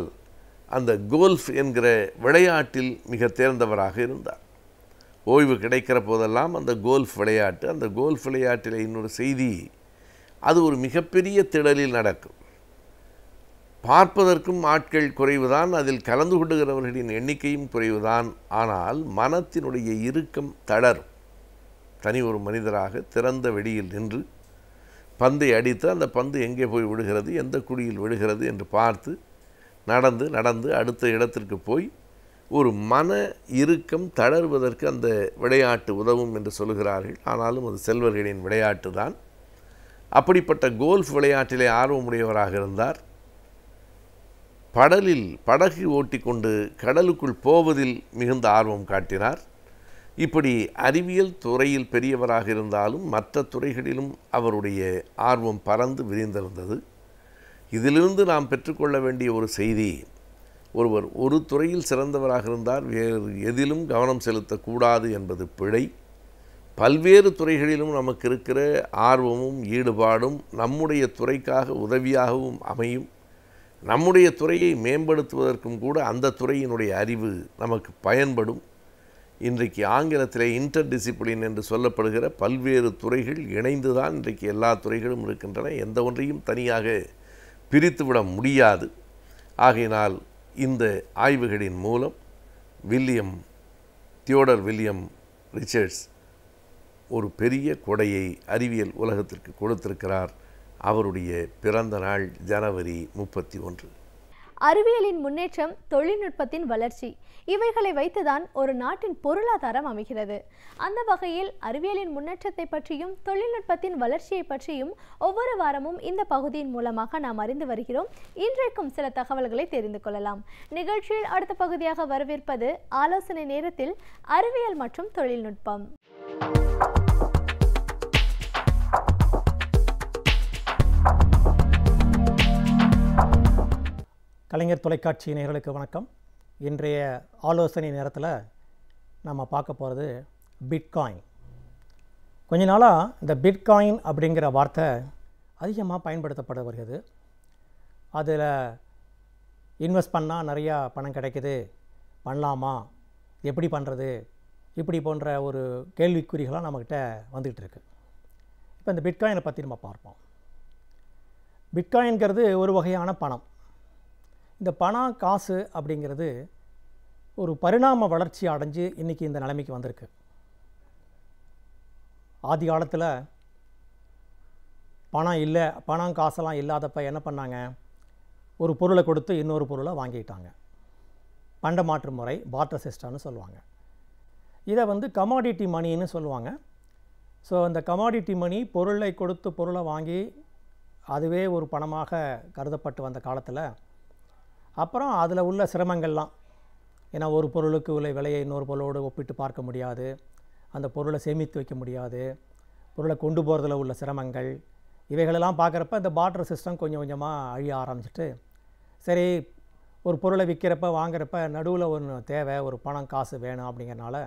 அந்த கோல்ஃப் என்கிற விளையாட்டில் மிக தேர்ந்தவராக இருந்தார். ஓய்வு கிடைக்கிற போதெல்லாம் அந்த கோல்ஃப் விளையாட்டு, அந்த கோல்ஃப் விளையாட்டில் இன்னொரு செய்தி, அது ஒரு மிகப்பெரிய திடலில் நடக்கும். பார்ப்பதற்கும் ஆட்கள் குறைவுதான், அதில் கலந்து கொள்ளுகிறவர்களின் எண்ணிக்கையும் குறைவுதான். ஆனால் மனத்தினுடைய இறுக்கம் தளரும். தனி ஒரு மனிதராக திறந்த வெளியில் நின்று பந்தை அடித்து அந்த பந்து எங்கே போய் விடுகிறது, எந்த குழியில் விடுகிறது என்று பார்த்து நடந்து நடந்து அடுத்த இடத்திற்கு போய் ஒரு மன இறுக்கம் தளர்வதற்கு அந்த விளையாட்டு உதவும் என்று சொல்கிறார்கள். ஆனாலும் அது செல்வர்களின் விளையாட்டு தான். அப்படிப்பட்ட கோல்ஃப் விளையாட்டிலே ஆர்வமுடையவராக இருந்தார். படகு ஓட்டிக்கொண்டு கடலுக்குள் போவதில் மிகுந்த ஆர்வம் காட்டினார். இப்படி அறிவியல் துறையில் பெரியவராக இருந்தாலும் மற்ற துறைகளிலும் அவருடைய ஆர்வம் பறந்து விரிந்திருந்தது. இதிலிருந்து நாம் பெற்றுக்கொள்ள வேண்டிய ஒரு செய்தி, ஒருவர் ஒரு துறையில் சிறந்தவராக இருந்தால் வேறு எதிலும் கவனம் செலுத்தக்கூடாது என்பது பிழை. பல்வேறு துறைகளிலும் நமக்கு இருக்கிற ஆர்வமும் ஈடுபாடும் நம்முடைய துறைக்காக உதவியாகவும் அமையும். நம்முடைய துறையை மேம்படுத்துவதற்கும் கூட அந்த துறையினுடைய அறிவு நமக்கு பயன்படும். இன்றைக்கு ஆங்கிலத்தில் இன்டர்டிசிப்ளின் என்று சொல்லப்படுகிற பல்வேறு துறைகள் இணைந்து தான் இன்றைக்கு எல்லா துறைகளும் இருக்கின்றன. எந்த ஒன்றையும் தனியாக பிரித்துவிட முடியாது. ஆகையினால் இந்த ஆய்வுகளின் மூலம் தியோடர் வில்லியம் ரிச்சர்ட்ஸ் ஒரு பெரிய கொடையை அறிவியல் உலகத்திற்கு கொடுத்திருக்கிறார். அவருடைய பிறந்த நாள் ஜனவரி 31. அறிவியலின் முன்னேற்றம், தொழில்நுட்பத்தின் வளர்ச்சி, இவைகளை வைத்துதான் ஒரு நாட்டின் பொருளாதாரம் அமைகிறது. அந்த வகையில் அறிவியலின் முன்னேற்றத்தை பற்றியும் தொழில்நுட்பத்தின் வளர்ச்சியை பற்றியும் ஒவ்வொரு வாரமும் இந்த பகுதியின் மூலமாக நாம் அறிந்து வருகிறோம். இன்றைக்கும் சில தகவல்களை தெரிந்து கொள்ளலாம். நிகழ்ச்சியில் அடுத்த பகுதியாக வரவேற்பது ஆலோசனை நேரத்தில் அறிவியல் மற்றும் தொழில்நுட்பம். கலைஞர் தொலைக்காட்சி நேயர்களுக்கு வணக்கம். இன்றைய ஆலோசனை நேரத்தில் நம்ம பார்க்க போகிறது பிட்காயின். கொஞ்ச நாளாக இந்த பிட்காயின் அப்படிங்கிற வார்த்தை அதிகமாக பயன்படுத்தப்பட வருகிறது. அதில் இன்வெஸ்ட் பண்ணால் நிறையா பணம் கிடைக்குது, பண்ணலாமா, எப்படி பண்ணுறது, இப்படி போன்ற ஒரு கேள்விக்குறிகளாக நம்மக்கிட்ட வந்துக்கிட்டு இருக்குது. இப்போ இந்த பிட்காயினை பற்றி நம்ம பார்ப்போம். பிட்காயின்கிறது ஒரு வகையான பணம். இந்த பணம் காசு அப்படிங்கிறது ஒரு பரிணாம வளர்ச்சி அடைஞ்சு இன்றைக்கி இந்த நிலைமைக்கு வந்திருக்கு. ஆதி காலத்தில் பணம் காசெல்லாம் இல்லாதப்ப என்ன பண்ணாங்க, ஒரு பொருளை கொடுத்து இன்னொரு பொருளை வாங்கிட்டாங்க. பண்ட மாற்று முறை, பார்ட்டர் சிஸ்டம்னு சொல்லுவாங்க. இதை கமாடிட்டி மணின்னு சொல்லுவாங்க. ஸோ அந்த கமாடிட்டி மணி பொருளை கொடுத்து பொருளை வாங்கி அதுவே ஒரு பணமாக கருதப்பட்டு வந்த காலத்தில் அப்புறம் அதில் உள்ள சிரமங்கள்லாம், ஏன்னா ஒரு பொருளுக்கு உள்ள விலையை இன்னொரு பொருளோடு ஒப்பிட்டு பார்க்க முடியாது, அந்த பொருளை சேமித்து வைக்க முடியாது, பொருளை கொண்டு போகிறதுல உள்ள சிரமங்கள், இவைகளெல்லாம் பார்க்குறப்ப இந்த பார்ட்டர் சிஸ்டம் கொஞ்சம் கொஞ்சமாக அழிய ஆரம்பிச்சிட்டு, சரி ஒரு பொருளை விற்கிறப்ப வாங்குறப்ப நடுவில் ஒன்று தேவை, ஒரு பணம் காசு வேணும் அப்படிங்கிறனால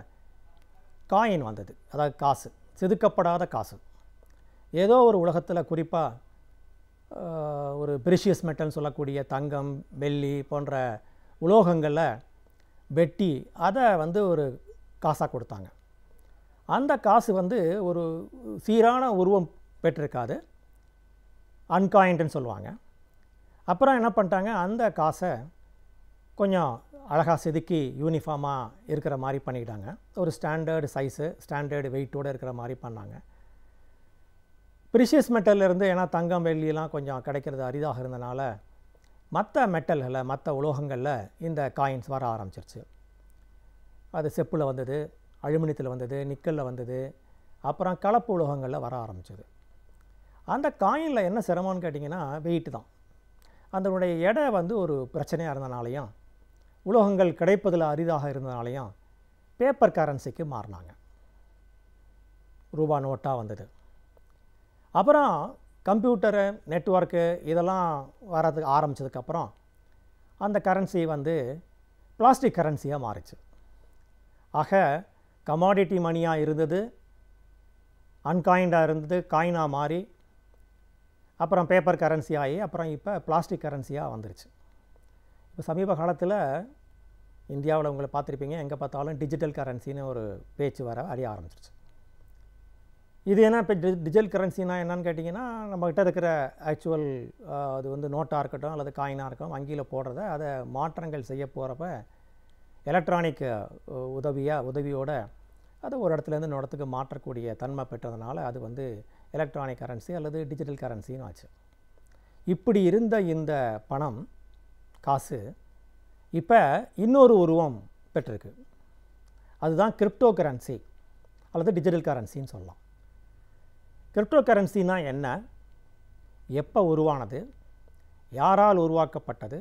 காயின் வந்தது. அதாவது காசு, செதுக்கப்படாத காசு. ஏதோ ஒரு உலகத்தில் குறிப்பாக ஒரு ப்ரெஷியஸ் மெட்டல்னு சொல்லக்கூடிய தங்கம், வெள்ளி போன்ற உலோகங்களில் வெட்டி அதை ஒரு காசாக கொடுத்தாங்க. அந்த காசு ஒரு சீரான உருவம் பெற்றிருக்காது, அன்காயின்டுன்னு சொல்லுவாங்க. அப்புறம் என்ன பண்ணிட்டாங்க, அந்த காசை கொஞ்சம் அழகாக செதுக்கி யூனிஃபார்மாக இருக்கிற மாதிரி பண்ணிக்கிட்டாங்க. ஒரு ஸ்டாண்டர்டு சைஸு, ஸ்டாண்டர்டு வெயிட்டோடு இருக்கிற மாதிரி பண்ணாங்க. ப்ரிஷியஸ் மெட்டல்லேருந்து, ஏன்னா தங்கம் வெள்ளியெல்லாம் கொஞ்சம் கிடைக்கிறது அரிதாக இருந்தனால மற்ற மெட்டல்களில், மற்ற உலோகங்களில் இந்த காயின்ஸ் வர ஆரம்பிச்சிருச்சு. அது செப்பில் வந்தது, அலுமினியத்தில் வந்தது, நிக்கலில் வந்தது, அப்புறம் கலப்பு உலோகங்களில் வர ஆரம்பிச்சது. அந்த காயினில் என்ன சிரமம்னு கேட்டிங்கன்னா வெயிட்டு தான். அதனுடைய எடை ஒரு பிரச்சனையாக இருந்தனாலையும், உலோகங்கள் கிடைப்பதில் அரிதாக இருந்தனாலையும் பேப்பர் கரன்சிக்கு மாறினாங்க. ரூபா நோட்டாக வந்தது. அப்புறம் கம்ப்யூட்டரு, நெட்வொர்க்கு இதெல்லாம் வரதுக்கு ஆரம்பித்ததுக்கப்புறம் அந்த கரன்சி பிளாஸ்டிக் கரன்சியாக மாறிச்சு. ஆக கமாடிட்டி மணியாக இருந்தது அன்காயின்டாக இருந்தது காயினாக மாறி அப்புறம் பேப்பர் கரன்சி ஆகி அப்புறம் இப்போ பிளாஸ்டிக் கரன்சியாக வந்துருச்சு. இப்போ சமீப காலத்தில் இந்தியாவில் உங்களை பார்த்துருப்பீங்க, எங்கே பார்த்தாலும் டிஜிட்டல் கரன்சின்னு ஒரு பேச்சு வர அறிய ஆரம்பிச்சிருச்சு. இது என்ன, இப்போ டிஜிட்டல் கரன்சினா என்னன்னு கேட்டிங்கன்னா, நம்மக்கிட்ட இருக்கிற ஆக்சுவல் அது நோட்டாக இருக்கட்டும் அல்லது காயினாக இருக்கட்டும், வங்கியில் போடுறத அதை மாற்றங்கள் செய்ய போகிறப்ப எலக்ட்ரானிக் உதவியோடு அது ஒரு இடத்துலேருந்து இன்னொரு இடத்துக்கு மாற்றக்கூடிய தன்மை பெற்றதுனால அது எலக்ட்ரானிக் கரன்சி அல்லது டிஜிட்டல் கரன்சின்னு ஆச்சு. இப்படி இருந்த இந்த பணம் காசு இப்போ இன்னொரு உருவம் பெற்றிருக்கு. அதுதான் கிரிப்டோ கரன்சி அல்லது டிஜிட்டல் கரன்சின்னு சொல்லலாம். கிரிப்டோ கரன்சினா என்ன, எப்போ உருவானது, யாரால் உருவாக்கப்பட்டது,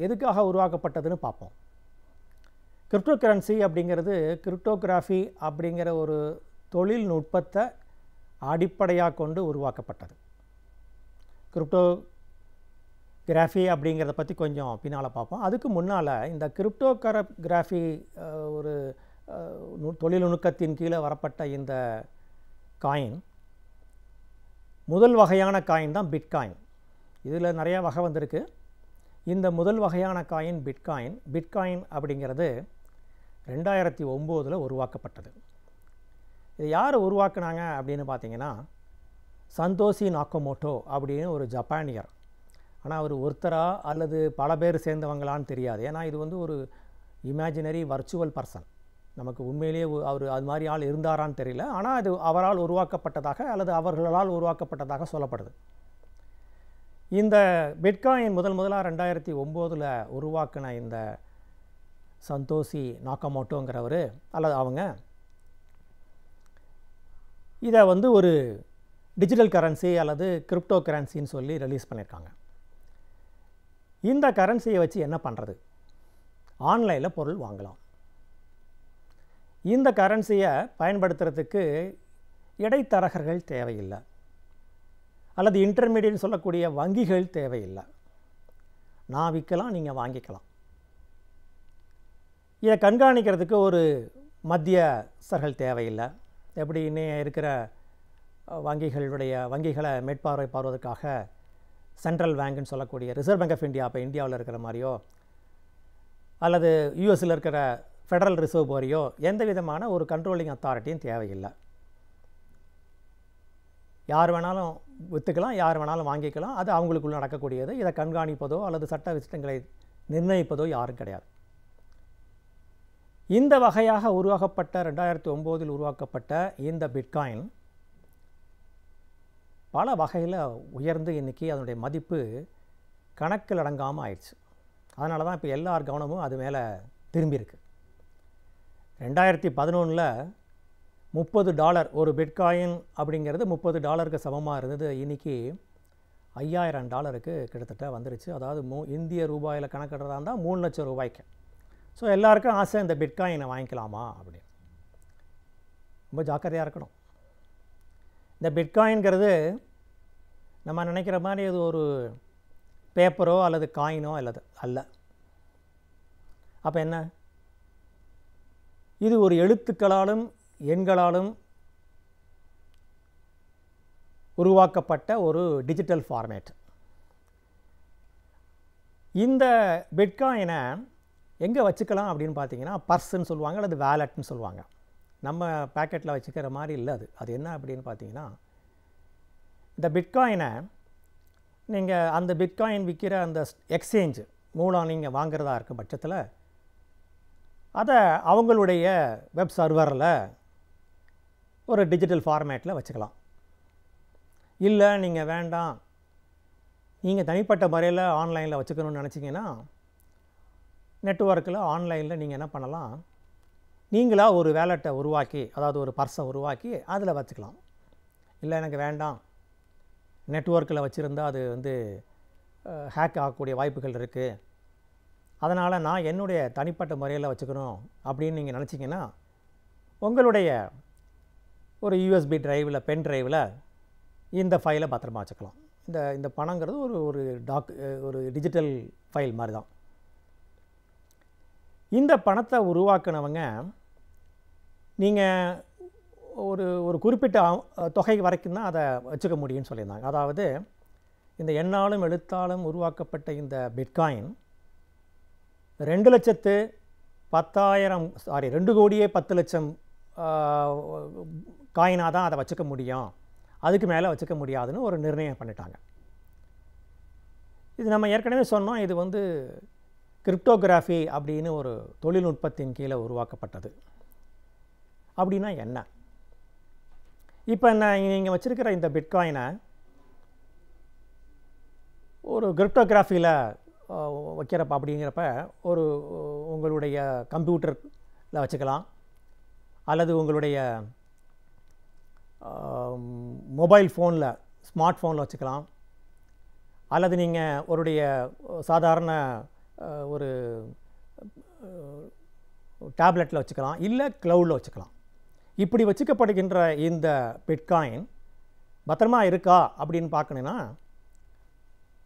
எதுக்காக உருவாக்கப்பட்டதுன்னு பார்ப்போம். கிரிப்டோ கரன்சி அப்படிங்கிறது கிரிப்டோகிராஃபி அப்படிங்கிற ஒரு தொழில்நுட்பத்தை அடிப்படையாக கொண்டு உருவாக்கப்பட்டது. கிரிப்டோகிராஃபி அப்படிங்கிறத பற்றி கொஞ்சம் பின்னால் பார்ப்போம். அதுக்கு முன்னால் இந்த கிரிப்டோகிராஃபி ஒரு தொழில்நுட்பத்தின் கீழே வரப்பட்ட இந்த காயின், முதல் வகையான காயின் தான் பிட்காயின். இதில் நிறையா வகை வந்திருக்கு. இந்த முதல் வகையான காயின் பிட்காயின். பிட்காயின் அப்படிங்கிறது 2009 உருவாக்கப்பட்டது. இது யார் உருவாக்குனாங்க அப்படின்னு பார்த்தீங்கன்னா சந்தோஷி நாக்கமோட்டோ அப்படின்னு ஒரு ஜப்பானியர். ஆனால் அவர் ஒருத்தரா அல்லது பல பேர் சேர்ந்தவங்களான்னு தெரியாது. ஏன்னா இது வந்து ஒரு இமேஜினரி வர்ச்சுவல் பர்சன். நமக்கு உண்மையிலேயே அவர் அது மாதிரி ஆள் இருந்தாரான்னு தெரியல. ஆனால் அது அவரால் உருவாக்கப்பட்டதாக அல்லது அவர்களால் உருவாக்கப்பட்டதாக சொல்லப்படுது. இந்த பிட்காயின் முதலாக 2009 உருவாக்கின இந்த சந்தோஷி நாக்கமோட்டோங்கிறவர் அல்லது அவங்க இதை வந்து ஒரு டிஜிட்டல் கரன்சி அல்லது கிரிப்டோ கரன்சின்னு சொல்லி ரிலீஸ் பண்ணியிருக்காங்க. இந்த கரன்சியை வச்சு என்ன பண்ணுறது? ஆன்லைனில் பொருள் வாங்கலாம். இந்த கரன்சியை பயன்படுத்துறதுக்கு இடைத்தரகர்கள் தேவையில்லை, அல்லது இன்டர்மீடியட் சொல்லக்கூடிய வங்கிகள் தேவையில்லை. நான் விற்கலாம், நீங்கள் வாங்கிக்கலாம். இதை கண்காணிக்கிறதுக்கு ஒரு மத்தியஸ்தர்கள் தேவையில்லை. எப்படி இன்னும் இருக்கிற வங்கிகளை மேற்பார்வைப்படுவதற்காக சென்ட்ரல் பேங்க்னு சொல்லக்கூடிய ரிசர்வ் பேங்க் ஆஃப் இந்தியா இப்போ இந்தியாவில் இருக்கிற மாதிரியோ அல்லது யூஎஸில் இருக்கிற ஃபெடரல் ரிசர்வ் போரியோ எந்த விதமான ஒரு கண்ட்ரோலிங் அத்தாரிட்டியும் தேவையில்லை. யார் வேணாலும் விற்றுக்கலாம், யார் வேணாலும் வாங்கிக்கலாம். அது அவங்களுக்குள்ள நடக்கக்கூடியது. இதை கண்காணிப்பதோ அல்லது சட்ட விசிட்டங்களை நிர்ணயிப்பதோ யாரும் கிடையாது. இந்த வகையாக உருவாக்கப்பட்ட 2009 உருவாக்கப்பட்ட இந்த பிட்காயின் பல வகையில் உயர்ந்து இன்றைக்கி அதனுடைய மதிப்பு கணக்கில் அடங்காமல் ஆயிடுச்சு. அதனால தான் இப்போ எல்லார் கவனமும் அது மேலே திரும்பியிருக்கு. 2011 $30 ஒரு பிட்காயின் அப்படிங்கிறது $30 சமமாக இருந்தது. இன்றைக்கி $5000 கிட்டத்தட்ட வந்துருச்சு. அதாவது இந்திய ரூபாயில் கணக்கிடுறதா இருந்தால் 3 லட்சம் ரூபாய்க்கு. ஸோ எல்லாருக்கும் ஆசை இந்த பிட்காயினை வாங்கிக்கலாமா அப்படின்னு. ரொம்ப ஜாக்கிரதையாக இருக்கணும். இந்த பிட்காயின்கிறது நம்ம நினைக்கிற மாதிரி அது ஒரு பேப்பரோ அல்லது காயினோ அல்ல. அப்போ என்ன? இது ஒரு எழுத்துக்களாலும் எண்களாலும் உருவாக்கப்பட்ட ஒரு டிஜிட்டல் ஃபார்மேட். இந்த பிட்காயினை எங்கே வச்சுக்கலாம் அப்படின்னு பார்த்தீங்கன்னா பர்ஸ்ன்னு சொல்லுவாங்க அல்லது வேலட்னு சொல்லுவாங்க. நம்ம பேக்கெட்டில் வச்சுக்கிற மாதிரி இல்லை. அது என்ன அப்படின்னு பார்த்தீங்கன்னா இந்த பிட்காயினை நீங்கள் அந்த பிட்காயின் விற்கிற அந்த எக்ஸ்சேஞ்சு மூலம் நீங்கள் வாங்குறதா இருக்கும் பட்சத்தில் அதை அவங்களுடைய வெப் சர்வரில் ஒரு டிஜிட்டல் ஃபார்மேட்டில் வச்சுக்கலாம். இல்லை நீங்கள் வேண்டாம், நீங்கள் தனிப்பட்ட முறையில் ஆன்லைனில் வச்சுக்கணும்னு நினச்சிங்கன்னா நெட்வொர்க்கில் ஆன்லைனில் நீங்கள் என்ன பண்ணலாம், நீங்களாக ஒரு வேலெட்டை உருவாக்கி, அதாவது ஒரு பர்ஸை உருவாக்கி அதில் வச்சுக்கலாம். இல்லை எனக்கு வேண்டாம், நெட்வொர்க்கில் வச்சுருந்தா அது வந்து ஹேக் ஆகக்கூடிய வாய்ப்புகள் இருக்குது, அதனால் நான் என்னுடைய தனிப்பட்ட முறையில் வச்சுக்கணும் அப்படின்னு நீங்கள் நினச்சிங்கன்னா உங்களுடைய ஒரு யூஎஸ்பி டிரைவில் பென் டிரைவில் இந்த ஃபைலை பத்திரமா வச்சுக்கலாம். இந்த பணங்கிறது ஒரு டிஜிட்டல் ஃபைல் மாதிரி தான். இந்த பணத்தை உருவாக்குனவங்க நீங்கள் ஒரு குறிப்பிட்ட தொகை வரைக்கும் தான் அதை வச்சுக்க முடியும்னு சொல்லியிருந்தாங்க. அதாவது இந்த எண்ணாலும் எழுத்தாலும் உருவாக்கப்பட்ட இந்த பிட்காயின் 2,10,000 காயினாக தான் அதை வச்சுக்க முடியும், அதுக்கு மேலே வச்சுக்க முடியாதுன்னு ஒரு நிர்ணயம் பண்ணிட்டாங்க. இது நம்ம ஏற்கனவே சொன்னோம், இது வந்து கிரிப்டோகிராஃபி அப்படின்னு ஒரு தொழில்நுட்பத்தின் கீழே உருவாக்கப்பட்டது. அப்படின்னா என்ன? இப்போ நீங்கள் வச்சுருக்கிற இந்த பிட்காயினை ஒரு கிரிப்டோகிராஃபியில் வைக்கிறப்ப அப்படிங்கிறப்ப உங்களுடைய கம்ப்யூட்டரில் வச்சுக்கலாம், அல்லது உங்களுடைய மொபைல் ஃபோனில் ஸ்மார்ட் ஃபோனில் வச்சுக்கலாம், அல்லது நீங்கள் சாதாரண ஒரு டேப்லெட்டில் வச்சுக்கலாம், இல்லை க்ளவுடில் வச்சுக்கலாம். இப்படி வச்சுக்கப்படுகின்ற இந்த பிட்காயின் பத்திரமா இருக்கா அப்படின்னு பார்க்கணுன்னா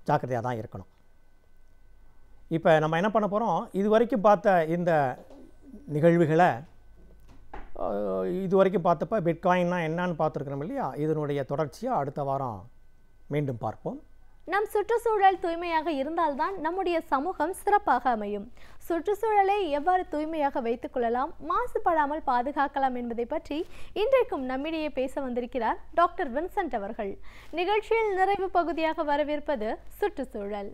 ஜாக்கிரதையாக தான் இருக்கணும். இப்போ நம்ம என்ன பண்ண போகிறோம், இது வரைக்கும் பார்த்த இந்த நிகழ்வுகளை இது வரைக்கும் பார்த்தப்ப பிட்காயின்னா என்னன்னு பார்த்துருக்குறோம் இல்லையா, இதனுடைய தொடர்ச்சியாக அடுத்த வாரம் மீண்டும் பார்ப்போம். நம் சுற்றுச்சூழல் தூய்மையாக இருந்தால்தான் நம்முடைய சமூகம் சிறப்பாக அமையும். சுற்றுச்சூழலை எவ்வாறு தூய்மையாக வைத்துக் கொள்ளலாம், மாசுபடாமல் பாதுகாக்கலாம் என்பதை பற்றி இன்றைக்கும் நம்மிடையே பேச வந்திருக்கிறார் டாக்டர் வின்சென்ட் அவர்கள். நிகழ்ச்சியில் நிறைவு பகுதியாக வரவிருப்பது சுற்றுச்சூழல்.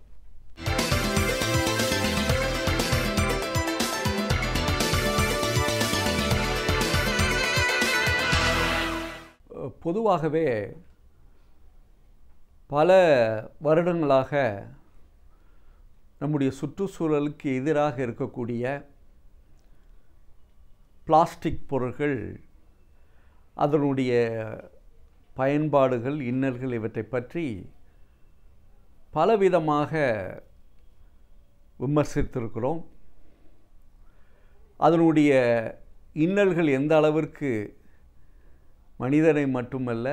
பொதுவாகவே பல வருடங்களாக நம்முடைய சுற்றுச்சூழலுக்கு எதிராக இருக்கக்கூடிய பிளாஸ்டிக் பொருட்கள், அதனுடைய பயன்பாடுகள், இன்னல்கள் இவற்றை பற்றி பலவிதமாக விமர்சித்திருக்கிறோம். அதனுடைய இன்னல்கள் எந்த அளவிற்கு மனிதனை மட்டுமல்ல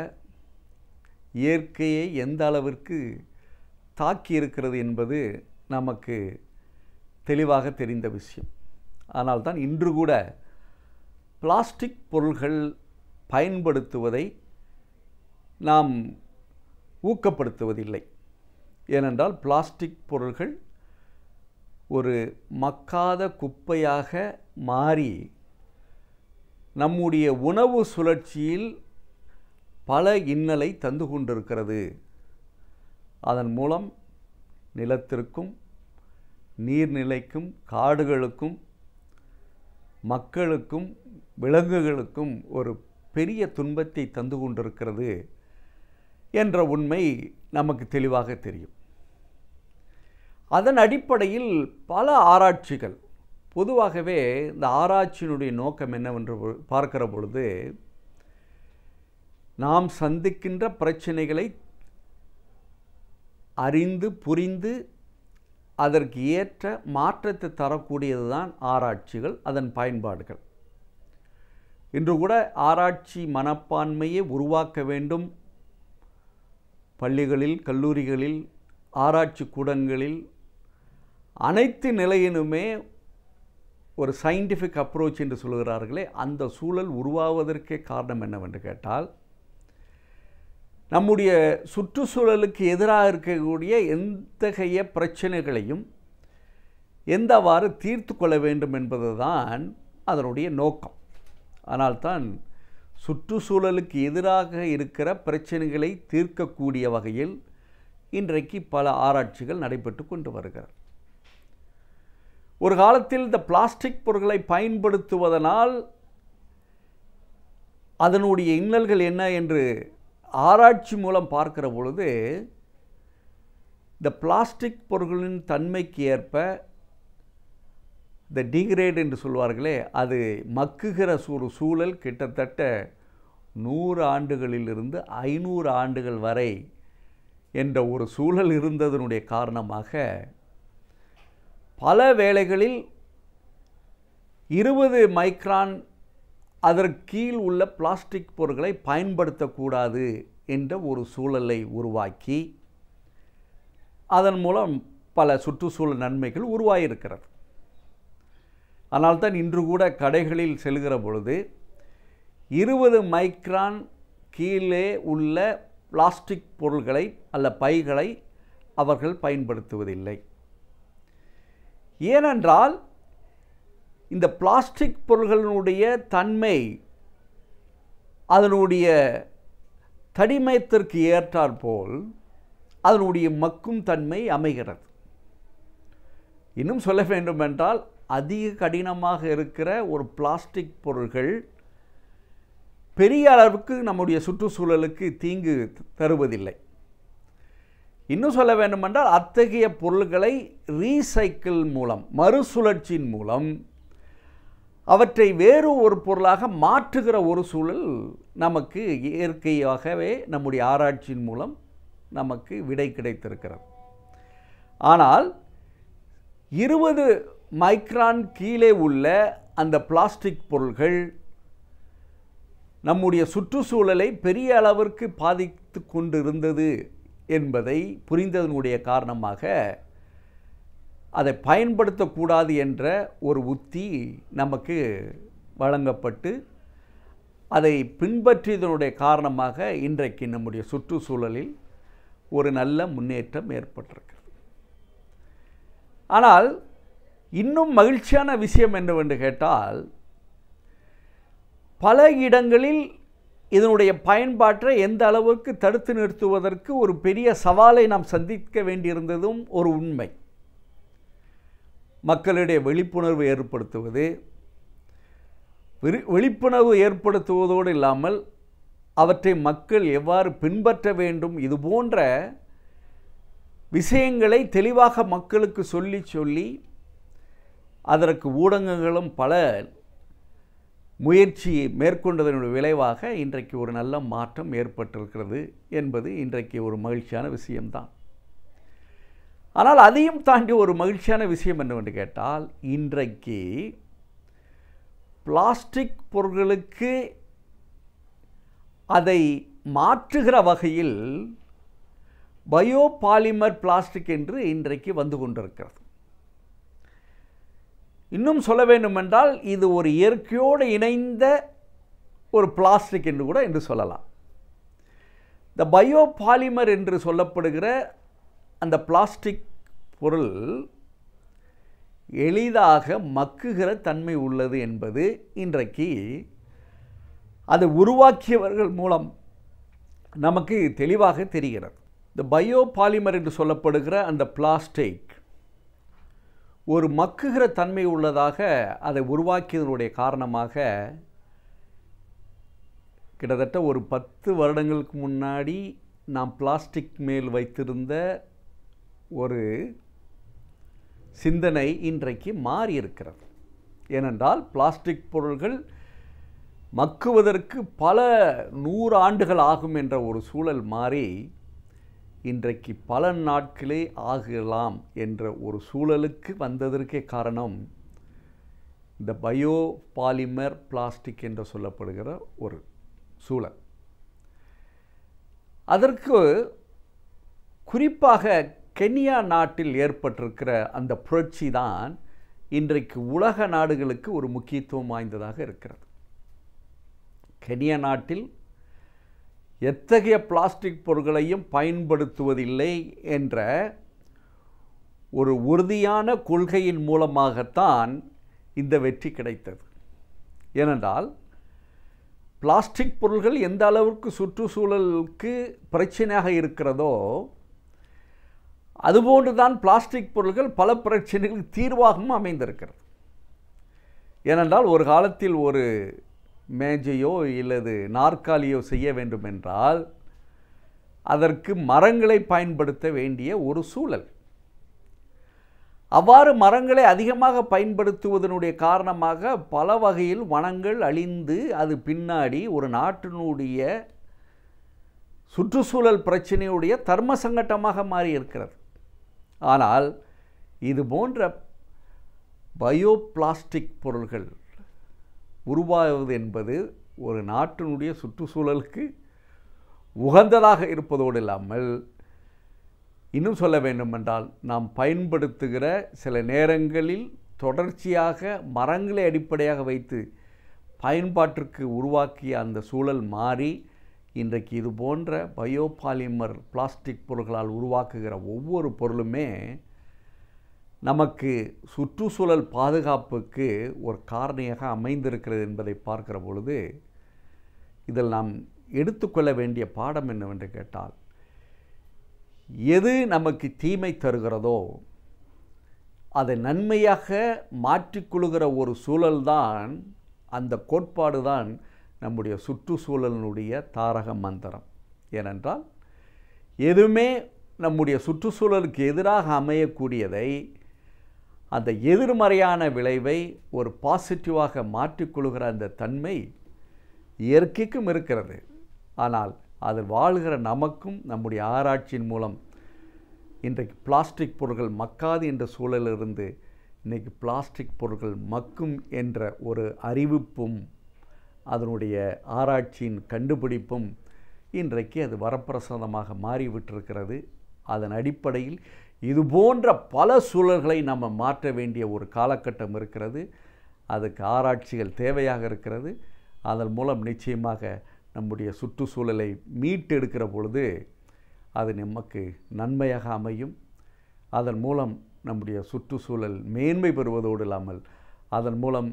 இயற்கையை எந்த அளவிற்கு தாக்கி இருக்கிறது என்பது நமக்கு தெளிவாக தெரிந்த விஷயம். ஆனால் தான் இன்று கூட பிளாஸ்டிக் பொருள்கள் பயன்படுத்துவதை நாம் ஊக்கப்படுத்துவதில்லை. ஏனென்றால் பிளாஸ்டிக் பொருள்கள் ஒரு மக்காத குப்பையாக மாறி நம்முடைய உணவு சுழற்சியில் பல இன்னலை தந்து கொண்டிருக்கிறது. அதன் மூலம் நிலத்திற்கும் நீர்நிலைக்கும் காடுகளுக்கும் மக்களுக்கும் விலங்குகளுக்கும் ஒரு பெரிய துன்பத்தை தந்து கொண்டிருக்கிறது என்ற உண்மை நமக்கு தெளிவாக தெரியும். அதன் அடிப்படையில் பல ஆராய்ச்சிகள், பொதுவாகவே இந்த ஆராய்ச்சியினுடைய நோக்கம் என்னவென்று பார்க்கிற பொழுது, நாம் சந்திக்கின்ற பிரச்சனைகளை அறிந்து புரிந்து அதற்கு ஏற்ற மாற்றத்தை தரக்கூடியது தான் ஆராய்ச்சிகள், அதன் பயன்பாடுகள். இன்று கூட ஆராய்ச்சி மனப்பான்மையை உருவாக்க வேண்டும். பள்ளிகளில், கல்லூரிகளில், ஆராய்ச்சி கூடங்களில் அனைத்து நிலையிலுமே ஒரு சயின்டிஃபிக் அப்ரோச் என்று சொல்கிறார்களே, அந்த சூழல் உருவாவதற்கே காரணம் என்னவென்று கேட்டால், நம்முடைய சுற்றுச்சூழலுக்கு எதிராக இருக்கக்கூடிய எத்தகைய பிரச்சனைகளையும் எந்தவாறு தீர்த்து கொள்ள வேண்டும் என்பது தான் அதனுடைய நோக்கம். ஆனால்தான் சுற்றுச்சூழலுக்கு எதிராக இருக்கிற பிரச்சனைகளை தீர்க்கக்கூடிய வகையில் இன்றைக்கு பல ஆராய்ச்சிகள் நடைபெற்று கொண்டு வருகிறது. ஒரு காலத்தில் இந்த பிளாஸ்டிக் பொருட்களை பயன்படுத்துவதனால் அதனுடைய இன்னல்கள் என்ன என்று ஆராய்ச்சி மூலம் பார்க்கிற பொழுது, இந்த பிளாஸ்டிக் பொருட்களின் தன்மைக்கு ஏற்ப இந்த டிகிரேட் என்று சொல்வார்களே, அது மக்குகிற ஒரு சூழல் கிட்டத்தட்ட 100 ஆண்டுகளிலிருந்து 500 ஆண்டுகள் வரை என்ற ஒரு சூழல் இருந்ததனுடைய காரணமாக பல வேளைகளில் 20 மைக்ரான் அதற்கு கீழ் உள்ள பிளாஸ்டிக் பொருட்களை பயன்படுத்தக்கூடாது என்ற ஒரு சூழலை உருவாக்கி அதன் மூலம் பல சுற்றுச்சூழல் நன்மைகள் உருவாகியிருக்கிறது. அதனால்தான் இன்று கூட கடைகளில் செல்கிற பொழுது 20 மைக்ரான் கீழே உள்ள பிளாஸ்டிக் பொருள்களை அல்ல பைகளை அவர்கள் பயன்படுத்துவதில்லை. ஏனென்றால் இந்த பிளாஸ்டிக் பொருள்களினுடைய தன்மை அதனுடைய தடிமத்திற்கு ஏற்றாற்போல் அதனுடைய மக்கும் தன்மை அமைகிறது. இன்னும் சொல்ல வேண்டுமென்றால், அதிக கடினமாக இருக்கிற ஒரு பிளாஸ்டிக் பொருள்கள் பெரிய அளவுக்கு நம்முடைய சுற்றுச்சூழலுக்கு தீங்கு தருவதில்லை. இன்னும் சொல்ல வேண்டுமென்றால், அத்தகைய பொருள்களை ரீசைக்கிள் மூலம், மறுசுழற்சியின் மூலம் அவற்றை வேறு ஒரு பொருளாக மாற்றுகிற ஒரு சூழல் நமக்கு இயற்கையாகவே நம்முடைய ஆராய்ச்சியின் மூலம் நமக்கு விடை கிடைத்திருக்கிறது. ஆனால் 20 மைக்ரான் கீழே உள்ள அந்த பிளாஸ்டிக் பொருள்கள் நம்முடைய சுற்றுச்சூழலை பெரிய அளவிற்கு பாதித்து கொண்டிருந்தது என்பதை புரிந்ததனுடைய காரணமாக அதை பயன்படுத்தக்கூடாது என்ற ஒரு உத்தி நமக்கு வழங்கப்பட்டு அதை பின்பற்றியதனுடைய காரணமாக இன்றைக்கு நம்முடைய சுற்றுச்சூழலில் ஒரு நல்ல முன்னேற்றம் ஏற்பட்டிருக்கிறது. ஆனால் இன்னும் மகிழ்ச்சியான விஷயம் என்னவென்று கேட்டால், பல இடங்களில் இதனுடைய பயன்பாட்டை எந்த அளவுக்கு தடுத்து நிறுத்துவதற்கு ஒரு பெரிய சவாலை நாம் சந்திக்க வேண்டியிருந்ததும் ஒரு உண்மை. மக்களிடையே விழிப்புணர்வு ஏற்படுத்துவது, விழிப்புணர்வு ஏற்படுத்துவதோடு இல்லாமல் அவற்றை மக்கள் எவ்வாறு பின்பற்ற வேண்டும், இது போன்ற விஷயங்களை தெளிவாக மக்களுக்கு சொல்லி அதற்கு ஊடகங்களும் பல முயற்சி மேற்கொண்டதனுடைய விளைவாக இன்றைக்கு ஒரு நல்ல மாற்றம் ஏற்பட்டிருக்கிறது என்பது இன்றைக்கு ஒரு மகிழ்ச்சியான விஷயம்தான். ஆனால் அதையும் தாண்டி ஒரு மகிழ்ச்சியான விஷயம் என்னவென்று கேட்டால், இன்றைக்கு பிளாஸ்டிக் பொருட்களுக்கு அதை மாற்றுகிற வகையில் பயோபாலிமர் பிளாஸ்டிக் என்று இன்றைக்கு வந்து கொண்டிருக்கிறது. இன்னும் சொல்ல வேண்டுமென்றால் இது ஒரு இயற்கையோடு இணைந்த ஒரு பிளாஸ்டிக் என்று கூட என்று சொல்லலாம். இந்த பயோபாலிமர் என்று சொல்லப்படுகிற அந்த பிளாஸ்டிக் பொருள் எளிதாக மக்குகிற தன்மை உள்ளது என்பது இன்றைக்கு அதை உருவாக்கியவர்கள் மூலம் நமக்கு தெளிவாக தெரிகிறது. இந்த பயோபாலிமர் என்று சொல்லப்படுகிற அந்த பிளாஸ்டிக் ஒரு மக்குகிற தன்மை உள்ளதாக அதை உருவாக்கியதனுடைய காரணமாக கிட்டத்தட்ட ஒரு 10 வருடங்களுக்கு முன்னாடி நாம் பிளாஸ்டிக் மேல் வைத்திருந்த ஒரு சிந்தனை இன்றைக்கு மாறி இருக்கிறது. ஏனென்றால் பிளாஸ்டிக் பொருள்கள் மக்குவதற்கு பல 100 ஆண்டுகள் ஆகும் என்ற ஒரு சூழல் மாறி இன்றைக்கு பல நாட்களே ஆகலாம் என்ற ஒரு சூழலுக்கு வந்ததற்கே காரணம் இந்த பயோபாலிமர் பிளாஸ்டிக் என்று சொல்லப்படுகிற ஒரு சூழல். அதற்கு குறிப்பாக கென்யா நாட்டில் ஏற்பட்டிருக்கிற அந்த புரட்சி தான் இன்றைக்கு உலக நாடுகளுக்கு ஒரு முக்கியத்துவம் வாய்ந்ததாக இருக்கிறது. கென்யா நாட்டில் எத்தகைய பிளாஸ்டிக் பொருட்களையும் பயன்படுத்துவதில்லை என்ற ஒரு உறுதியான கொள்கையின் மூலமாகத்தான் இந்த வெற்றி கிடைத்தது. ஏனென்றால் பிளாஸ்டிக் பொருள்கள் எந்த அளவுக்கு சுற்றுச்சூழலுக்கு பிரச்சனையாக இருக்கிறதோ அதுபோன்று தான் பிளாஸ்டிக் பொருள்கள் பல பிரச்சனைகளுக்கு தீர்வாகவும் அமைந்திருக்கிறது. ஏனென்றால் ஒரு காலத்தில் ஒரு மேஜையோ இல்லது நாற்காலியோ செய்ய வேண்டும் என்றால் அதற்கு மரங்களை பயன்படுத்த வேண்டிய ஒரு சூழல். அவ்வாறு மரங்களை அதிகமாக பயன்படுத்துவதனுடைய காரணமாக பல வகையில் வனங்கள் அழிந்து அது பின்னாடி ஒரு நாட்டினுடைய சுற்றுச்சூழல் பிரச்சனையுடைய தர்ம சங்கட்டமாக மாறி இருக்கிறது. ஆனால் இது போன்ற பயோ பிளாஸ்டிக் பொருள்கள் உருவாகுவது என்பது ஒரு நாட்டினுடைய சுற்றுச்சூழலுக்கு உகந்ததாக இருப்பதோடு இல்லாமல் இன்னும் சொல்ல வேண்டுமென்றால் நாம் பயன்படுத்துகிற சில நேரங்களில் தொடர்ச்சியாக மரங்களை அடிப்படையாக வைத்து பயன்பாட்டிற்கு உருவாக்கிய அந்த சூழல் மாறி இன்றைக்கு இது போன்ற பயோபாலிமர் பிளாஸ்டிக் பொருட்களால் உருவாக்குகிற ஒவ்வொரு பொருளுமே நமக்கு சுற்றுச்சூழல் பாதுகாப்புக்கு ஒரு காரணியாக அமைந்திருக்கிறது என்பதை பார்க்கிற பொழுது இதில் நாம் எடுத்துக்கொள்ள வேண்டிய பாடம் என்னவென்று கேட்டால், எது நமக்கு தீமை தருகிறதோ அதை நன்மையாக மாற்றிக்கொள்கிற ஒரு சூழல்தான், அந்த கோட்பாடு தான் நம்முடைய சுற்றுச்சூழலினுடைய தாரக மந்திரம். ஏனென்றால் எதுவுமே நம்முடைய சுற்றுச்சூழலுக்கு எதிராக அமையக்கூடியதை, அந்த எதிர்மறையான விளைவை ஒரு பாசிட்டிவாக மாற்றிக்கொள்கிற அந்த தன்மை இயற்கைக்கும் இருக்கிறது. ஆனால் அது வாழ்கிற நமக்கும் நம்முடைய ஆராய்ச்சியின் மூலம் இன்றைக்கு பிளாஸ்டிக் பொருட்கள் மக்காது என்ற சூழலிலிருந்து இன்றைக்கி பிளாஸ்டிக் பொருட்கள் மக்கும் என்ற ஒரு அறிவிப்பும் அதனுடைய ஆராய்ச்சியின் கண்டுபிடிப்பும் இன்றைக்கு அது வரப்பிரசாதமாக மாறிவிட்டிருக்கிறது. அதன் அடிப்படையில் இது போன்ற பல சூழல்களை நம்ம மாற்ற வேண்டிய ஒரு காலகட்டம் இருக்கிறது. அதுக்கு ஆராய்ச்சிகள் தேவையாக இருக்கிறது. அதன் மூலம் நிச்சயமாக நம்முடைய சுற்றுச்சூழலை மீட்டெடுக்கிற பொழுது அது நமக்கு நன்மையாக அமையும். அதன் மூலம் நம்முடைய சுற்றுச்சூழல் மேன்மை பெறுவதோடு இல்லாமல் அதன் மூலம்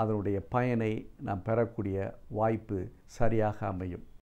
அதனுடைய பயனை நாம் பெறக்கூடிய வாய்ப்பு சரியாக அமையும்.